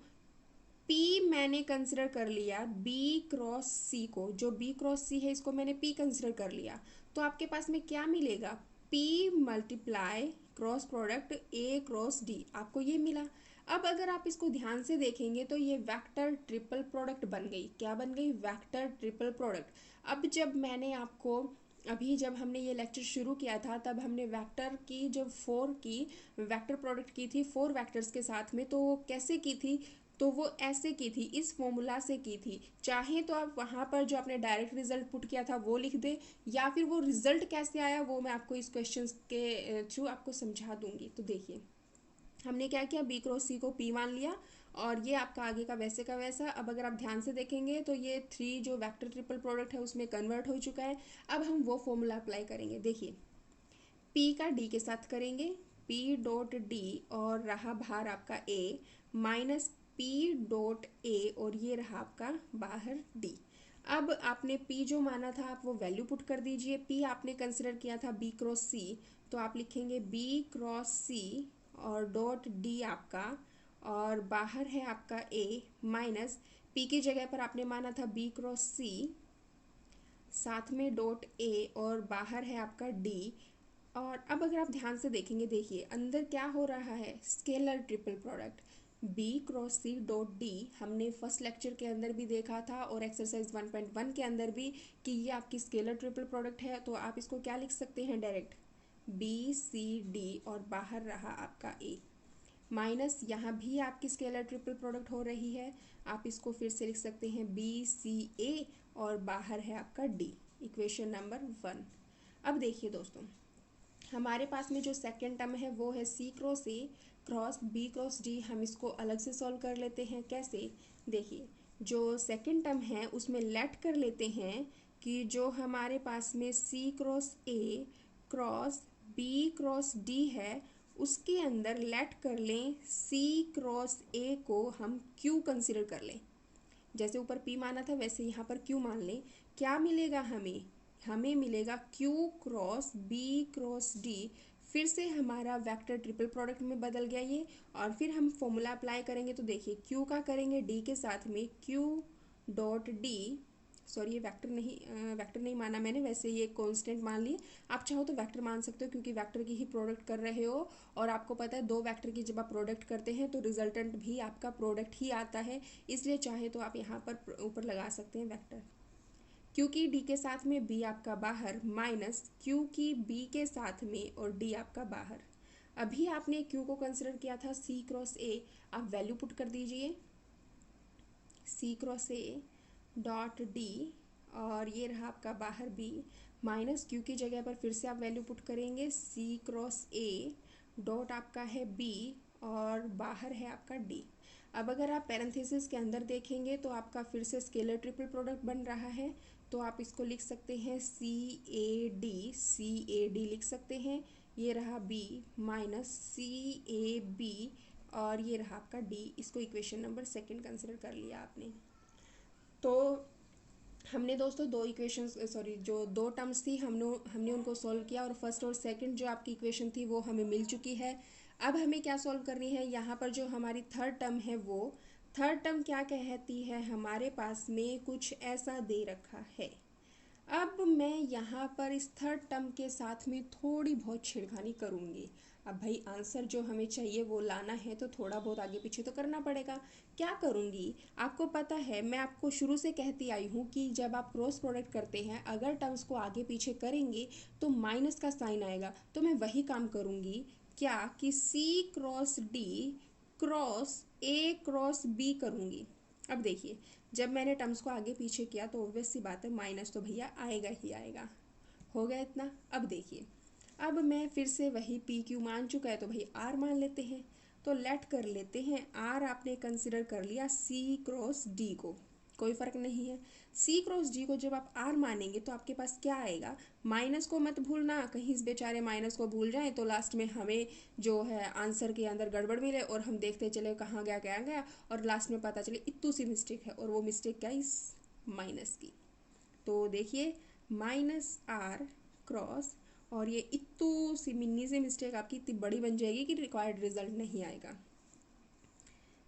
Speaker 1: P मैंने कंसिडर कर लिया B क्रॉस C को, जो B क्रॉस C है इसको मैंने P कंसिडर कर लिया। तो आपके पास में क्या मिलेगा, P multiply cross product A cross D, आपको ये मिला। अब अगर आप इसको ध्यान से देखेंगे तो ये वेक्टर ट्रिपल प्रोडक्ट बन गई। क्या बन गई, वेक्टर ट्रिपल प्रोडक्ट। अब जब मैंने आपको अभी जब हमने ये लेक्चर शुरू किया था तब हमने वेक्टर की जब 4 की वेक्टर प्रोडक्ट की थी 4 वेक्टर्स के साथ में, तो वो कैसे की थी, तो वो ऐसे की थी, इस फॉर्मूला से की थी। चाहे तो आप वहाँ पर जो आपने डायरेक्ट रिजल्ट पुट किया था वो लिख दे, या फिर वो रिजल्ट कैसे आया वो मैं आपको इस क्वेश्चन के थ्रू आपको समझा दूंगी। तो देखिए हमने क्या किया, बी क्रॉस सी को पी मान लिया, और ये आपका आगे का वैसे का वैसा। अब अगर आप ध्यान से देखेंगे तो ये 3 जो वेक्टर ट्रिपल प्रोडक्ट है उसमें कन्वर्ट हो चुका है। अब हम वो फॉर्मूला अप्लाई करेंगे। देखिए पी का डी के साथ करेंगे, पी डॉट डी और रहा बाहर आपका ए, माइनस पी डॉट ए और ये रहा आपका बाहर डी। अब आपने P जो माना था आप वो वैल्यू पुट कर दीजिए। P आपने कंसिडर किया था B क्रॉस C, तो आप लिखेंगे B क्रॉस C और डॉट D आपका, और बाहर है आपका A, माइनस P की जगह पर आपने माना था B क्रॉस C, साथ में डॉट A और बाहर है आपका D। और अब अगर आप ध्यान से देखेंगे, देखिए अंदर क्या हो रहा है, scalar triple product B cross C dot D हमने फर्स्ट लेक्चर के अंदर भी देखा था और एक्सरसाइज 1.1 के अंदर भी कि ये आपकी स्केलर ट्रिपल प्रोडक्ट है। तो आप इसको क्या लिख सकते हैं, डायरेक्ट बी सी डी और बाहर रहा आपका ए। माइनस यहाँ भी आपकी स्केलर ट्रिपल प्रोडक्ट हो रही है, आप इसको फिर से लिख सकते हैं बी सी ए और बाहर है आपका डी। Equation number 1। अब देखिए दोस्तों, हमारे पास में जो सेकेंड टर्म है वो है C cross A cross B cross D. हम इसको अलग से सॉल्व कर लेते हैं। कैसे? देखिए, जो सेकेंड टर्म है उसमें लेट कर लेते हैं कि जो हमारे पास में C cross A cross B cross D है उसके अंदर लेट कर लें सी क्रॉस ए को हम क्यू कंसिडर कर लें। जैसे ऊपर पी माना था वैसे यहाँ पर क्यू मान लें। क्या मिलेगा हमें? हमें मिलेगा Q cross B cross D. फिर से हमारा वेक्टर ट्रिपल प्रोडक्ट में बदल गया ये। और फिर हम फॉर्मूला अप्लाई करेंगे तो देखिए क्यू का करेंगे डी के साथ में क्यू डॉट डी। सॉरी, ये वेक्टर नहीं माना मैंने, वैसे ये कांस्टेंट मान लिए। आप चाहो तो वेक्टर मान सकते हो क्योंकि वेक्टर की ही प्रोडक्ट कर रहे हो। और आपको पता है दो वेक्टर की जब आप प्रोडक्ट करते हैं तो रिजल्टेंट भी आपका प्रोडक्ट ही आता है, इसलिए चाहे तो आप यहाँ पर ऊपर लगा सकते हैं वेक्टर। क्यू की डी के साथ में बी आपका बाहर माइनस क्यू की बी के साथ में और डी आपका बाहर। अभी आपने क्यू को कंसिडर किया था सी क्रॉस ए, आप वैल्यू पुट कर दीजिए सी क्रॉस ए डॉट डी और ये रहा आपका बाहर बी माइनस क्यू की जगह पर फिर से आप वैल्यू पुट करेंगे सी क्रॉस ए डॉट आपका है बी और बाहर है आपका डी। अब अगर आप पैरेंथेसिस के अंदर देखेंगे तो आपका फिर से स्केलर ट्रिपल प्रोडक्ट बन रहा है, तो आप इसको लिख सकते हैं सी ए डी लिख सकते हैं। ये रहा B minus C A B और ये रहा आपका डी। इसको इक्वेशन नंबर 2 कंसिडर कर लिया आपने। तो हमने दोस्तों जो दो टर्म्स थी हमने उनको सॉल्व किया और फर्स्ट और सेकंड जो आपकी इक्वेशन थी वो हमें मिल चुकी है। अब हमें क्या सॉल्व करनी है? यहाँ पर जो हमारी थर्ड टर्म है वो थर्ड टर्म क्या कहती है? हमारे पास में कुछ ऐसा दे रखा है। अब मैं यहाँ पर इस थर्ड टर्म के साथ में थोड़ी बहुत छेड़खानी करूँगी। अब भाई आंसर जो हमें चाहिए वो लाना है तो थोड़ा बहुत आगे पीछे तो करना पड़ेगा। क्या करूँगी? आपको पता है मैं आपको शुरू से कहती आई हूँ कि जब आप क्रॉस प्रोडक्ट करते हैं अगर टर्म्स को आगे पीछे करेंगे तो माइनस का साइन आएगा। तो मैं वही काम करूँगी। क्या कि C cross D cross A cross B करूँगी। अब देखिए, जब मैंने टर्म्स को आगे पीछे किया तो ऑब्वियस सी बात है माइनस तो भैया आएगा ही आएगा। हो गया इतना। अब देखिए, अब मैं फिर से वही पी क्यू मान चुका है तो भाई आर मान लेते हैं। तो लेट कर लेते हैं आर आपने कंसिडर कर लिया सी क्रॉस डी को, कोई फ़र्क नहीं है। सी क्रॉस डी को जब आप आर मानेंगे तो आपके पास क्या आएगा? माइनस को मत भूलना, कहीं इस बेचारे माइनस को भूल जाएं तो लास्ट में हमें जो है आंसर के अंदर गड़बड़ मिले और हम देखते चले कहाँ गया और लास्ट में पता चले इतनी सी मिस्टेक है और वो मिस्टेक क्या? इस माइनस की। तो देखिए माइनस आर क्रॉस और ये इतनी सी मिन्नी सी मिस्टेक आपकी इतनी बड़ी बन जाएगी कि रिक्वायर्ड रिजल्ट नहीं आएगा।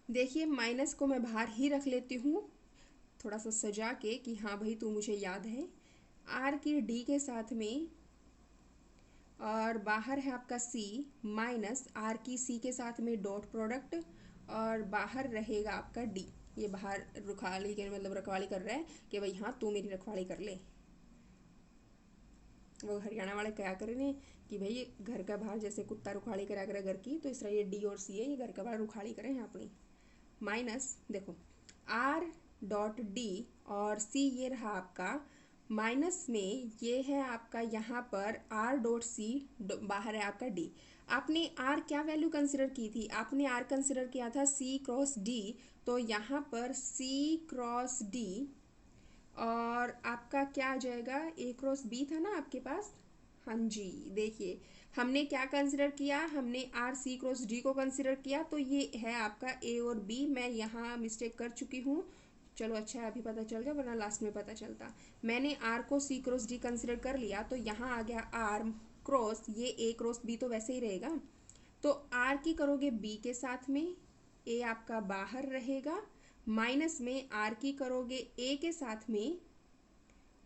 Speaker 1: देखिए माइनस को मैं बाहर ही रख लेती हूँ थोड़ा सा सजा के कि हाँ भाई तू मुझे याद है। आर की डी के साथ में और बाहर है आपका सी माइनस आर की सी के साथ में डॉट प्रोडक्ट और बाहर रहेगा आपका डी। ये बाहर रुखाली के मतलब रखवाली कर रहा है कि भाई हाँ तू मेरी रखवाली कर ले। वो हरियाणा वाले क्या कर रहे हैं कि भाई घर का बाहर जैसे कुत्ता रुखाड़ी करा करे घर की, तो इस तरह ये डी और सी है, ये घर का बाहर रुखाड़ी करें हैं अपनी। माइनस देखो आर डॉट डी और सी ये रहा आपका माइनस में, ये है आपका यहाँ पर आर डॉट सी, बाहर है आपका डी। आपने आर क्या वैल्यू कंसिडर की थी? आपने आर कंसिडर किया था सी क्रॉस डी, तो यहाँ पर सी क्रॉस डी और आपका क्या आ जाएगा? ए क्रॉस बी था ना आपके पास। हाँ जी, देखिए हमने क्या कंसिडर किया? हमने आर सी क्रॉस डी को कंसिडर किया, तो ये है आपका ए और बी। मैं यहाँ मिस्टेक कर चुकी हूँ, चलो अच्छा है अभी पता चल गया वरना लास्ट में पता चलता। मैंने आर को सी क्रॉस डी कंसिडर कर लिया तो यहाँ आ गया आर क्रॉस ये ए क्रॉस बी, तो वैसे ही रहेगा। तो आर की करोगे बी के साथ में, ए आपका बाहर रहेगा, माइनस में आर की करोगे ए के साथ में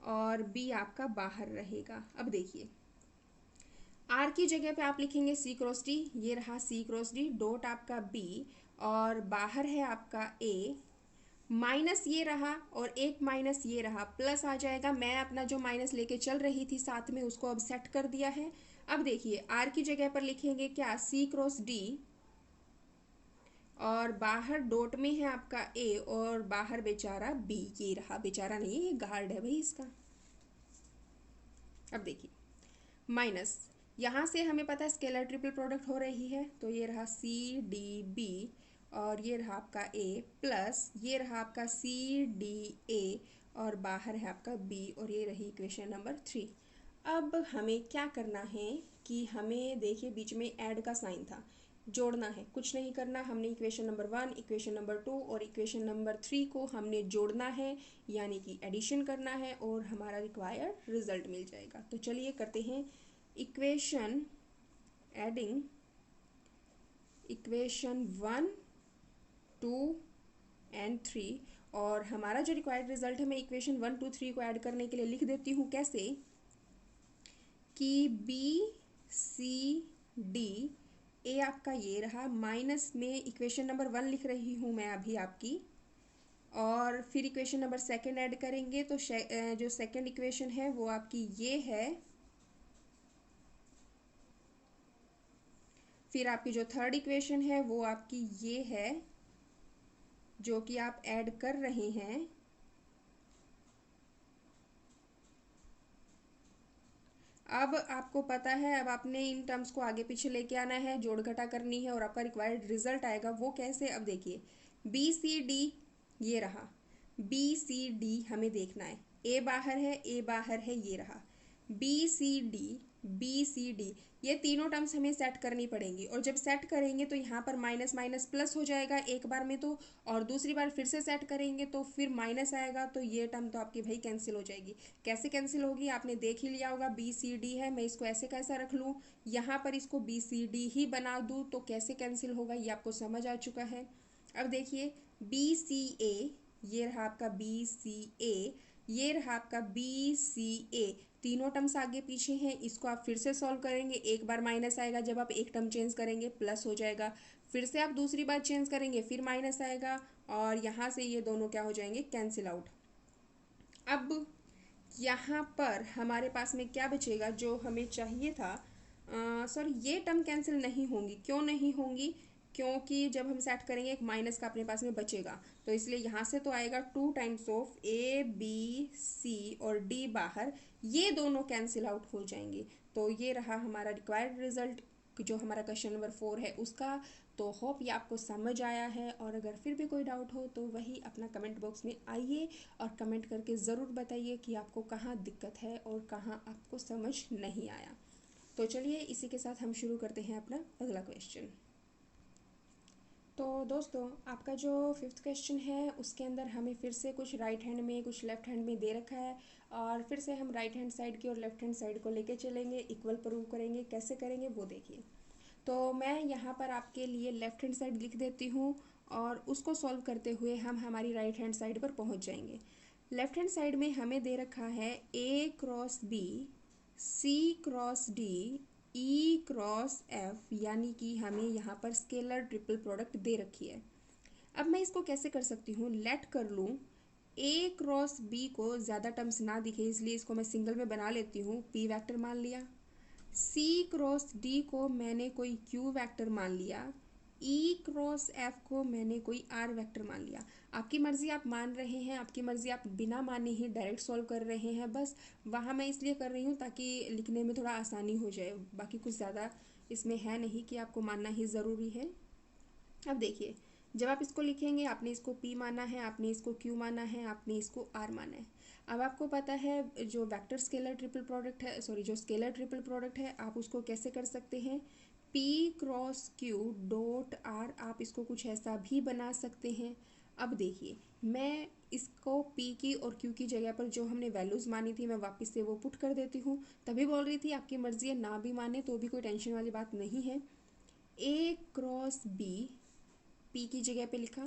Speaker 1: और बी आपका बाहर रहेगा। अब देखिए आर की जगह पे आप लिखेंगे सी क्रॉस डी, ये रहा सी क्रॉस डी डॉट आपका बी और बाहर है आपका ए, माइनस ये रहा और एक माइनस ये रहा, प्लस आ जाएगा। मैं अपना जो माइनस लेके चल रही थी साथ में उसको अब सेट कर दिया है। अब देखिए आर की जगह पर लिखेंगे क्या, सी क्रॉस डी, और बाहर डॉट में है आपका ए और बाहर बेचारा बी। ये रहा, बेचारा नहीं है, ये गार्ड है भाई इसका। अब देखिए माइनस, यहाँ से हमें पता है स्केलर ट्रिपल प्रोडक्ट हो रही है, तो ये रहा सी डी बी और ये रहा आपका ए, प्लस ये रहा आपका सी डी ए और बाहर है आपका बी, और ये रही इक्वेशन नंबर 3। अब हमें क्या करना है कि हमें देखिए बीच में ऐड का साइन था, जोड़ना है, कुछ नहीं करना। हमने इक्वेशन नंबर 1, इक्वेशन नंबर 2 और इक्वेशन नंबर 3 को हमने जोड़ना है, यानी कि एडिशन करना है, और हमारा रिक्वायर्ड रिजल्ट मिल जाएगा। तो चलिए करते हैं इक्वेशन, एडिंग इक्वेशन 1, 2 एंड 3, और हमारा जो रिक्वायर्ड रिजल्ट है मैं इक्वेशन 1, 2, 3 को ऐड करने के लिए लिख देती हूँ कैसे कि बी सी डी ए आपका ये रहा, माइनस में इक्वेशन नंबर 1 लिख रही हूँ मैं अभी आपकी, और फिर इक्वेशन नंबर 2 ऐड करेंगे तो जो सेकंड इक्वेशन है वो आपकी ये है, फिर आपकी जो थर्ड इक्वेशन है वो आपकी ये है जो कि आप ऐड कर रहे हैं। अब आपको पता है, अब आपने इन टर्म्स को आगे पीछे लेके आना है, जोड़ घटा करनी है और आपका रिक्वायर्ड रिजल्ट आएगा। वो कैसे, अब देखिए बी सी डी ये रहा, बी सी डी हमें देखना है, ए बाहर है, ए बाहर है, ये रहा B C D, B C D, ये तीनों टर्म्स हमें सेट करनी पड़ेंगी, और जब सेट करेंगे तो यहाँ पर माइनस माइनस प्लस हो जाएगा एक बार में तो, और दूसरी बार फिर से सेट करेंगे तो फिर माइनस आएगा, तो ये टर्म तो आपकी भाई कैंसिल हो जाएगी। कैसे कैंसिल होगी आपने देख ही लिया होगा, बी सी डी है, मैं इसको ऐसे कैसा रख लूँ, यहाँ पर इसको बी सी डी ही बना दूँ तो कैसे कैंसिल होगा ये आपको समझ आ चुका है। अब देखिए बी सी ए, ये रहा आपका बी सी ए, ये रहा आपका बी सी ए, तीनों टर्म्स आगे पीछे हैं, इसको आप फिर से सॉल्व करेंगे, एक बार माइनस आएगा, जब आप एक टर्म चेंज करेंगे प्लस हो जाएगा, फिर से आप दूसरी बार चेंज करेंगे फिर माइनस आएगा, और यहाँ से ये दोनों क्या हो जाएंगे, कैंसिल आउट। अब यहाँ पर हमारे पास में क्या बचेगा जो हमें चाहिए था, सॉरी ये टर्म कैंसिल नहीं होंगी, क्यों नहीं होंगी, क्योंकि जब हम सेट करेंगे एक माइनस का अपने पास में बचेगा, तो इसलिए यहाँ से तो आएगा 2 times of A B C और डी बाहर, ये दोनों कैंसिल आउट हो जाएंगे। तो ये रहा हमारा रिक्वायर्ड रिजल्ट जो हमारा क्वेश्चन नंबर 4 है उसका। तो होप ये आपको समझ आया है, और अगर फिर भी कोई डाउट हो तो वही अपना कमेंट बॉक्स में आइए और कमेंट करके ज़रूर बताइए कि आपको कहाँ दिक्कत है और कहाँ आपको समझ नहीं आया। तो चलिए इसी के साथ हम शुरू करते हैं अपना अगला क्वेश्चन। तो दोस्तों आपका जो 5th क्वेश्चन है उसके अंदर हमें फिर से कुछ राइट हैंड में कुछ लेफ्ट हैंड में दे रखा है, और फिर से हम राइट हैंड साइड की और लेफ्ट हैंड साइड को लेके चलेंगे, इक्वल प्रूव करेंगे, कैसे करेंगे वो देखिए। तो मैं यहाँ पर आपके लिए लेफ्ट हैंड साइड लिख देती हूँ, और उसको सॉल्व करते हुए हम हमारी राइट हैंड साइड पर पहुँच जाएंगे। लेफ्ट हैंड साइड में हमें दे रखा है A cross B, C cross D, E cross F, यानी कि हमें यहाँ पर स्केलर ट्रिपल प्रोडक्ट दे रखी है। अब मैं इसको कैसे कर सकती हूँ, लेट कर लूँ ए क्रॉस बी को ज़्यादा टर्म्स ना दिखे इसलिए इसको मैं सिंगल में बना लेती हूँ, पी वेक्टर मान लिया। सी क्रॉस डी को मैंने कोई क्यू वेक्टर मान लिया, ई क्रॉस एफ को मैंने कोई आर वेक्टर मान लिया। आपकी मर्ज़ी आप मान रहे हैं, आपकी मर्ज़ी आप बिना माने ही डायरेक्ट सॉल्व कर रहे हैं, बस वहाँ मैं इसलिए कर रही हूँ ताकि लिखने में थोड़ा आसानी हो जाए, बाकी कुछ ज़्यादा इसमें है नहीं कि आपको मानना ही ज़रूरी है। अब देखिए जब आप इसको लिखेंगे आपने इसको P माना है, आपने इसको Q माना है, आपने इसको R माना है। अब आपको पता है जो वेक्टर स्केलर ट्रिपल प्रोडक्ट है, सॉरी जो स्केलर ट्रिपल प्रोडक्ट है, आप उसको कैसे कर सकते हैं, P cross Q dot R, आप इसको कुछ ऐसा भी बना सकते हैं। अब देखिए मैं इसको P की और Q की जगह पर जो हमने वैल्यूज़ मानी थी मैं वापस से वो पुट कर देती हूँ। तभी बोल रही थी आपकी मर्ज़ी है, ना भी माने तो भी कोई टेंशन वाली बात नहीं है। A क्रॉस B, पी की जगह पे लिखा,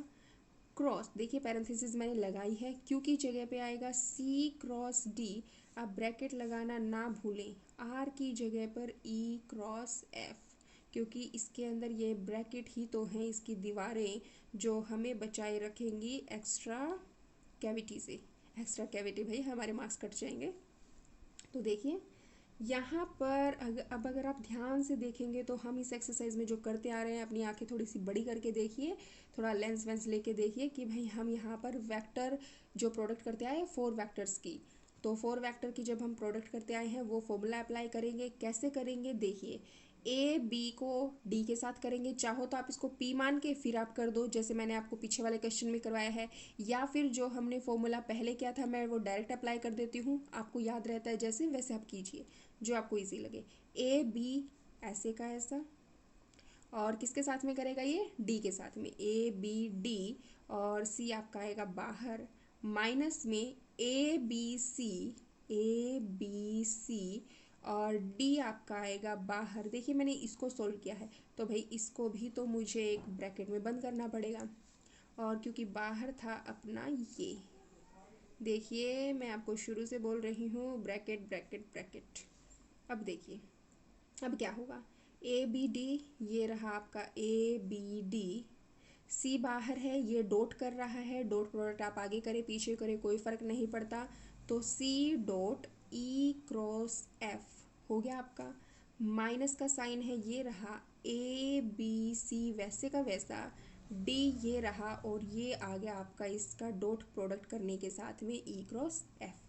Speaker 1: क्रॉस देखिए पैरेंथेसिस मैंने लगाई है, क्यू की जगह पे आएगा सी क्रॉस डी, आप ब्रैकेट लगाना ना भूलें, आर की जगह पर ई क्रॉस एफ, क्योंकि इसके अंदर ये ब्रैकेट ही तो हैं इसकी दीवारें जो हमें बचाए रखेंगी एक्स्ट्रा कैविटी से। एक्स्ट्रा कैविटी भाई हमारे मार्क्स कट जाएंगे। तो देखिए यहाँ पर अब अगर आप ध्यान से देखेंगे तो हम इस एक्सरसाइज में जो करते आ रहे हैं, अपनी आंखें थोड़ी सी बड़ी करके देखिए, थोड़ा लेंस वेंस लेके देखिए कि भाई हम यहाँ पर वेक्टर जो प्रोडक्ट करते आए हैं 4 वेक्टर्स की, तो 4 वेक्टर की जब हम प्रोडक्ट करते आए हैं वो फॉर्मूला अप्लाई करेंगे। कैसे करेंगे देखिए, ए बी को डी के साथ करेंगे, चाहो तो आप इसको पी मान के फिर आप कर दो जैसे मैंने आपको पीछे वाले क्वेश्चन में करवाया है, या फिर जो हमने फॉर्मूला पहले किया था मैं वो डायरेक्ट अप्लाई कर देती हूँ, आपको याद रहता है जैसे वैसे आप कीजिए जो आपको इजी लगे। ए बी ऐसे का ऐसा, और किसके साथ में करेगा ये, डी के साथ में, ए बी डी, और सी आपका आएगा बाहर, माइनस में ए बी सी और डी आपका आएगा बाहर। देखिए मैंने इसको सोल्व किया है तो भाई इसको भी तो मुझे एक ब्रैकेट में बंद करना पड़ेगा, और क्योंकि बाहर था अपना ये, देखिए मैं आपको शुरू से बोल रही हूँ ब्रैकेट ब्रैकेट ब्रैकेट। अब देखिए अब क्या होगा, ए बी डी, ये रहा आपका ए बी डी, सी बाहर है, ये डॉट कर रहा है, डॉट प्रोडक्ट आप आगे करें पीछे करें कोई फ़र्क नहीं पड़ता, तो C dot E cross F हो गया आपका। माइनस का साइन है, ये रहा ए बी सी वैसे का वैसा, डी ये रहा, और ये आ गया आपका इसका डॉट प्रोडक्ट करने के साथ में ई क्रॉस एफ।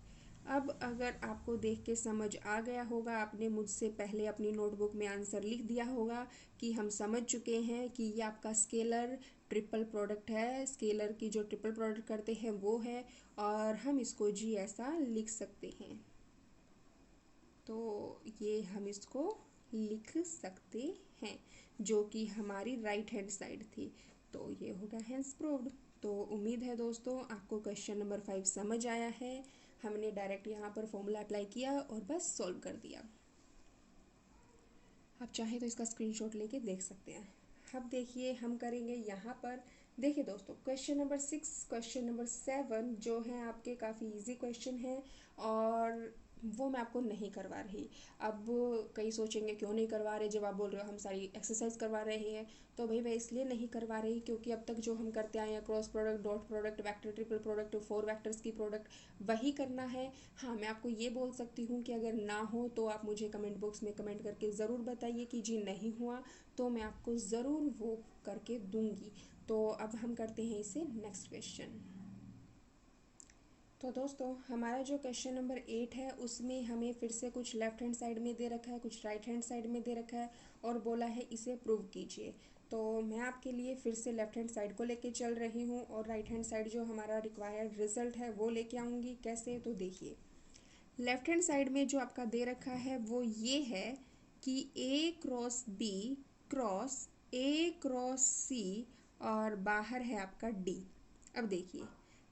Speaker 1: अब अगर आपको देख के समझ आ गया होगा, आपने मुझसे पहले अपनी नोटबुक में आंसर लिख दिया होगा कि हम समझ चुके हैं कि ये आपका स्केलर ट्रिपल प्रोडक्ट है, स्केलर की जो ट्रिपल प्रोडक्ट करते हैं वो है, और हम इसको जी ऐसा लिख सकते हैं। तो ये हम इसको लिख सकते हैं, जो कि हमारी राइट हैंड साइड थी। तो ये हो गया हैंस प्रूव्ड। तो उम्मीद है दोस्तों आपको क्वेश्चन नंबर 5 समझ आया है। हमने डायरेक्ट यहाँ पर फॉर्मूला अप्लाई किया और बस सॉल्व कर दिया। आप चाहें तो इसका स्क्रीनशॉट लेके देख सकते हैं। अब देखिए हम करेंगे यहाँ पर, देखिए दोस्तों क्वेश्चन नंबर 6, क्वेश्चन नंबर 7 जो है आपके काफ़ी इजी क्वेश्चन है, और वो मैं आपको नहीं करवा रही। अब कई सोचेंगे क्यों नहीं करवा रहे, जब आप बोल रहे हो हम सारी एक्सरसाइज करवा रहे हैं, तो भाई मैं इसलिए नहीं करवा रही क्योंकि अब तक जो हम करते आए हैं cross product, dot product, vector triple product, 4 vectors की प्रोडक्ट, वही करना है। हाँ मैं आपको ये बोल सकती हूँ कि अगर ना हो तो आप मुझे कमेंट बॉक्स में कमेंट करके ज़रूर बताइए कि जी नहीं हुआ, तो मैं आपको ज़रूर वो करके दूंगी। तो अब हम करते हैं इसे नेक्स्ट क्वेश्चन। तो दोस्तों हमारा जो क्वेश्चन नंबर 8 है उसमें हमें फिर से कुछ लेफ्ट हैंड साइड में दे रखा है, कुछ राइट हैंड साइड में दे रखा है, और बोला है इसे प्रूव कीजिए। तो मैं आपके लिए फिर से लेफ्ट हैंड साइड को लेके चल रही हूँ, और राइट हैंड साइड जो हमारा रिक्वायर्ड रिजल्ट है वो लेके आऊँगी। कैसे, तो देखिए लेफ्ट हैंड साइड में जो आपका दे रखा है वो ये है कि A cross B cross A cross C, और बाहर है आपका डी। अब देखिए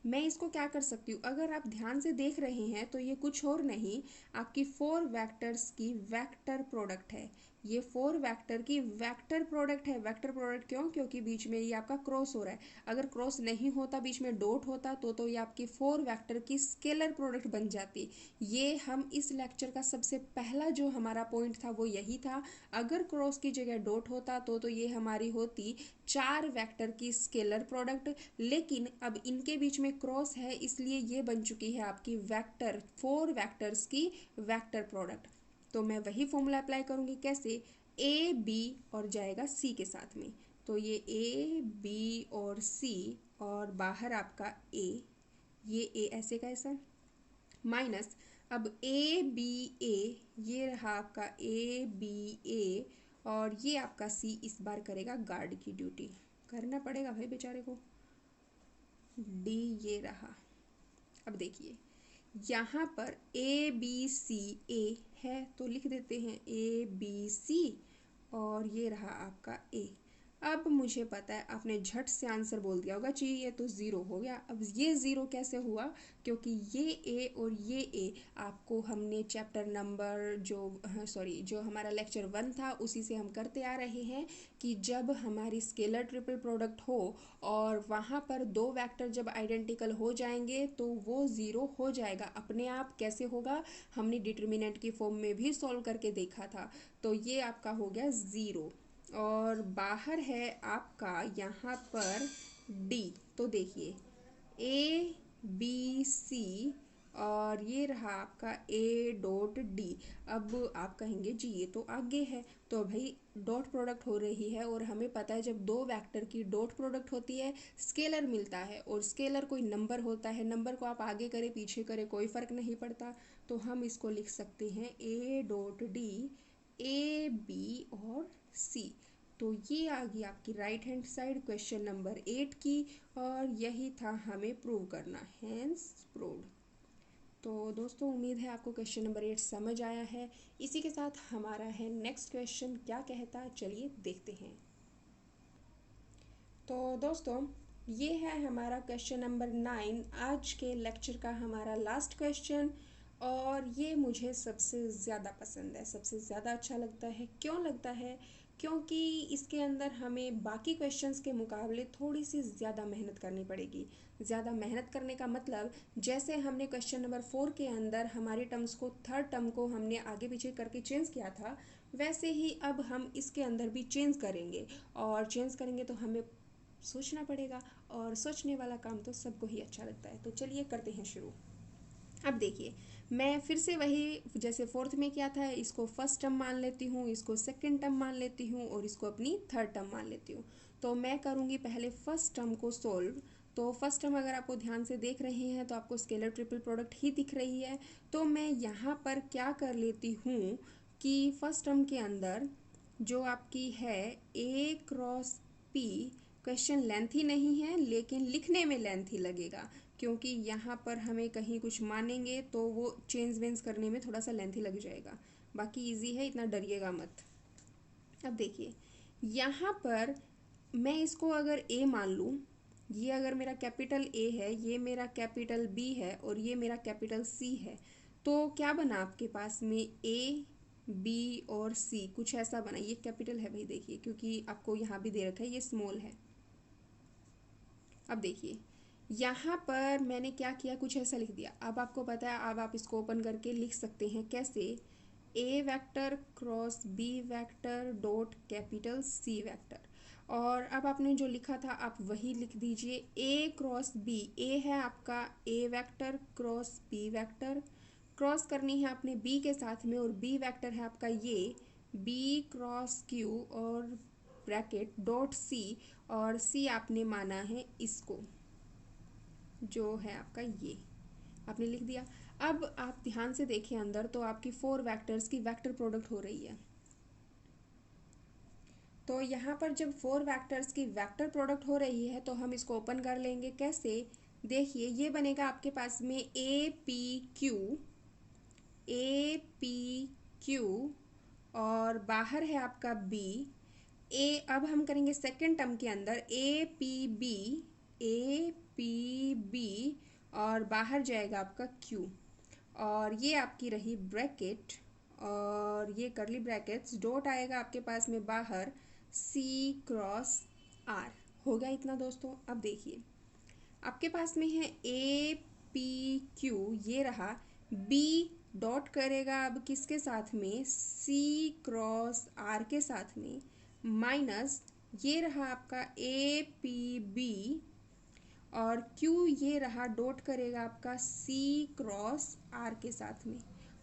Speaker 1: मैं इसको क्या कर सकती हूँ, अगर आप ध्यान से देख रहे हैं तो ये कुछ और नहीं, आपकी 4 वेक्टर्स की वेक्टर प्रोडक्ट है। ये 4 वेक्टर की वेक्टर प्रोडक्ट है। वेक्टर प्रोडक्ट क्यों, क्योंकि बीच में ये आपका क्रॉस हो रहा है। अगर क्रॉस नहीं होता, बीच में डॉट होता, तो ये आपकी 4 वेक्टर की स्केलर प्रोडक्ट बन जाती। ये हम इस लेक्चर का सबसे पहला जो हमारा पॉइंट था वो यही था। अगर क्रॉस की जगह डॉट होता तो ये हमारी होती 4 वेक्टर की स्केलर प्रोडक्ट, लेकिन अब इनके बीच में क्रॉस है इसलिए ये बन चुकी है आपकी वेक्टर 4 वेक्टर्स की वेक्टर प्रोडक्ट। तो मैं वही फॉर्मूला अप्लाई करूँगी। कैसे, ए बी और जाएगा सी के साथ में, तो ये ए बी और सी, और बाहर आपका ए, ये ए ऐसे का ऐसा, माइनस अब ए बी ए, ये रहा आपका ए बी ए, और ये आपका सी इस बार करेगा गार्ड की ड्यूटी, करना पड़ेगा भाई बेचारे को। डी ये रहा। अब देखिए यहाँ पर ए बी सी, ए है तो लिख देते हैं ए बी सी, और ये रहा आपका ए। अब मुझे पता है आपने झट से आंसर बोल दिया होगा जी ये तो ज़ीरो हो गया। अब ये ज़ीरो कैसे हुआ, क्योंकि ये ए और ये ए आपको हमने चैप्टर नंबर जो हमारा लेक्चर 1 था उसी से हम करते आ रहे हैं कि जब हमारी स्केलर ट्रिपल प्रोडक्ट हो और वहाँ पर 2 वेक्टर जब आइडेंटिकल हो जाएंगे तो वो ज़ीरो हो जाएगा अपने आप। कैसे होगा, हमने डिटर्मिनेंट की फॉर्म में भी सॉल्व करके देखा था। तो ये आपका हो गया ज़ीरो, और बाहर है आपका यहाँ पर डी। तो देखिए ए बी सी और ये रहा आपका ए डॉट डी। अब आप कहेंगे जी ये तो आगे है, तो भाई डॉट प्रोडक्ट हो रही है और हमें पता है जब दो वेक्टर की डॉट प्रोडक्ट होती है स्केलर मिलता है, और स्केलर कोई नंबर होता है, नंबर को आप आगे करें पीछे करें कोई फ़र्क नहीं पड़ता। तो हम इसको लिख सकते हैं A dot D, A B और सी। तो ये आ गई आपकी right hand side question number 8 की, और यही था हमें प्रूव करना, हैंस प्रूव्ड। तो दोस्तों उम्मीद है आपको क्वेश्चन नंबर 8 समझ आया है। इसी के साथ हमारा है नेक्स्ट क्वेश्चन, क्या कहता है चलिए देखते हैं। तो दोस्तों ये है हमारा क्वेश्चन नंबर 9, आज के लेक्चर का हमारा लास्ट क्वेश्चन, और ये मुझे सबसे ज़्यादा पसंद है, सबसे ज़्यादा अच्छा लगता है। क्यों लगता है? क्योंकि इसके अंदर हमें बाकी क्वेश्चंस के मुकाबले थोड़ी सी ज़्यादा मेहनत करनी पड़ेगी। ज़्यादा मेहनत करने का मतलब, जैसे हमने क्वेश्चन नंबर 4 के अंदर हमारी टर्म्स को, थर्ड टर्म को हमने आगे पीछे करके चेंज किया था, वैसे ही अब हम इसके अंदर भी चेंज करेंगे। और चेंज करेंगे तो हमें सोचना पड़ेगा, और सोचने वाला काम तो सबको ही अच्छा लगता है। तो चलिए करते हैं शुरू। अब देखिए, मैं फिर से वही जैसे फोर्थ में किया था, इसको फर्स्ट टर्म मान लेती हूँ, इसको सेकंड टर्म मान लेती हूँ, और इसको अपनी थर्ड टर्म मान लेती हूँ। तो मैं करूँगी पहले फर्स्ट टर्म को सोल्व। तो फर्स्ट टर्म अगर आपको ध्यान से देख रहे हैं तो आपको स्केलर ट्रिपल प्रोडक्ट ही दिख रही है। तो मैं यहाँ पर क्या कर लेती हूँ कि फर्स्ट टर्म के अंदर जो आपकी है A cross P, question lengthy नहीं है लेकिन लिखने में लेंथी लगेगा, क्योंकि यहाँ पर हमें कहीं कुछ मानेंगे तो वो चेंज वेंज करने में थोड़ा सा लेंथी लग जाएगा। बाकी इजी है, इतना डरिएगा मत। अब देखिए, यहाँ पर मैं इसको अगर ए मान लूँ, ये अगर मेरा कैपिटल ए है, ये मेरा कैपिटल बी है, और ये मेरा कैपिटल सी है, तो क्या बना आपके पास में ए बी और सी, कुछ ऐसा बना। ये कैपिटल है भाई देखिए, क्योंकि आपको यहाँ भी दे रखा है, ये स्मॉल है। अब देखिए यहाँ पर मैंने क्या किया, कुछ ऐसा लिख दिया। अब आपको पता है, अब आप इसको ओपन करके लिख सकते हैं कैसे, A vector cross B vector dot capital C vector. और अब आपने जो लिखा था आप वही लिख दीजिए, ए क्रॉस बी, ए है आपका A vector cross B vector, cross करनी है आपने बी के साथ में, और बी वेक्टर है आपका ये बी क्रॉस क्यू और ब्रैकेट डॉट सी, और सी आपने माना है इसको, जो है आपका ये आपने लिख दिया। अब आप ध्यान से देखें अंदर, तो आपकी 4 वेक्टर्स की वेक्टर प्रोडक्ट हो रही है। तो यहाँ पर जब 4 वेक्टर्स की वेक्टर प्रोडक्ट हो रही है तो हम इसको ओपन कर लेंगे कैसे, देखिए ये बनेगा आपके पास में ए पी क्यू, और बाहर है आपका बी ए। अब हम करेंगे सेकेंड टर्म के अंदर ए पी बी, और बाहर जाएगा आपका क्यू, और ये आपकी रही ब्रैकेट, और ये करली ब्रैकेट्स डॉट आएगा आपके पास में बाहर सी क्रॉस आर। हो गया इतना दोस्तों। अब देखिए आपके पास में है ए पी क्यू, ये रहा, बी डॉट करेगा अब किसके साथ में, सी क्रॉस आर के साथ में, माइनस ये रहा आपका ए पी बी, और क्यू ये रहा डॉट करेगा आपका सी क्रॉस आर के साथ में।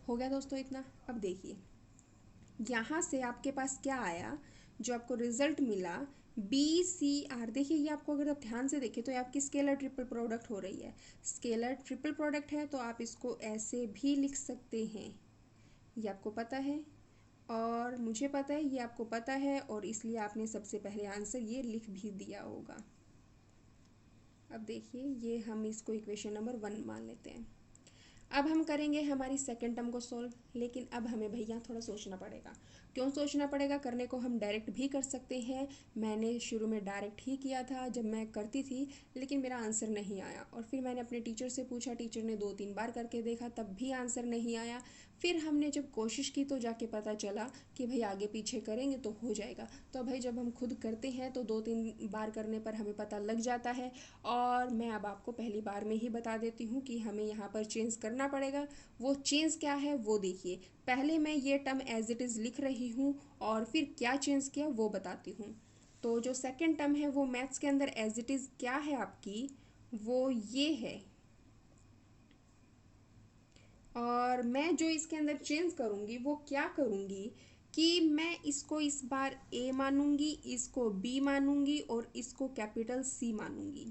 Speaker 1: हो गया दोस्तों इतना। अब देखिए यहाँ से आपके पास क्या आया, जो आपको रिजल्ट मिला बी सी आर। देखिए ये आपको अगर आप ध्यान से देखें तो ये आपकी स्केलर ट्रिपल प्रोडक्ट हो रही है। स्केलर ट्रिपल प्रोडक्ट है तो आप इसको ऐसे भी लिख सकते हैं, ये आपको पता है और मुझे पता है, ये आपको पता है, और इसलिए आपने सबसे पहले आंसर ये लिख भी दिया होगा। अब देखिए ये हम इसको इक्वेशन नंबर 1 मान लेते हैं। अब हम करेंगे हमारी सेकेंड टर्म को सॉल्व, लेकिन अब हमें भैया थोड़ा सोचना पड़ेगा। क्यों सोचना पड़ेगा? करने को हम डायरेक्ट भी कर सकते हैं, मैंने शुरू में डायरेक्ट ही किया था जब मैं करती थी, लेकिन मेरा आंसर नहीं आया, और फिर मैंने अपने टीचर से पूछा, टीचर ने 2-3 बार करके देखा तब भी आंसर नहीं आया। फिर हमने जब कोशिश की तो जाके पता चला कि भाई आगे पीछे करेंगे तो हो जाएगा। तो भाई जब हम खुद करते हैं तो 2-3 बार करने पर हमें पता लग जाता है, और मैं अब आपको पहली बार में ही बता देती हूँ कि हमें यहाँ पर चेंज करना पड़ेगा। वो चेंज क्या है वो देखिए, पहले मैं ये टर्म एज इट इज़ लिख रही हूँ और फिर क्या चेंज किया वो बताती हूँ। तो जो सेकेंड टर्म है वो मैथ्स के अंदर एज इट इज़ क्या है आपकी, वो ये है, और मैं जो इसके अंदर चेंज करूँगी वो क्या करूँगी कि मैं इसको इस बार ए मानूंगी, इसको बी मानूंगी और इसको कैपिटल सी मानूंगी।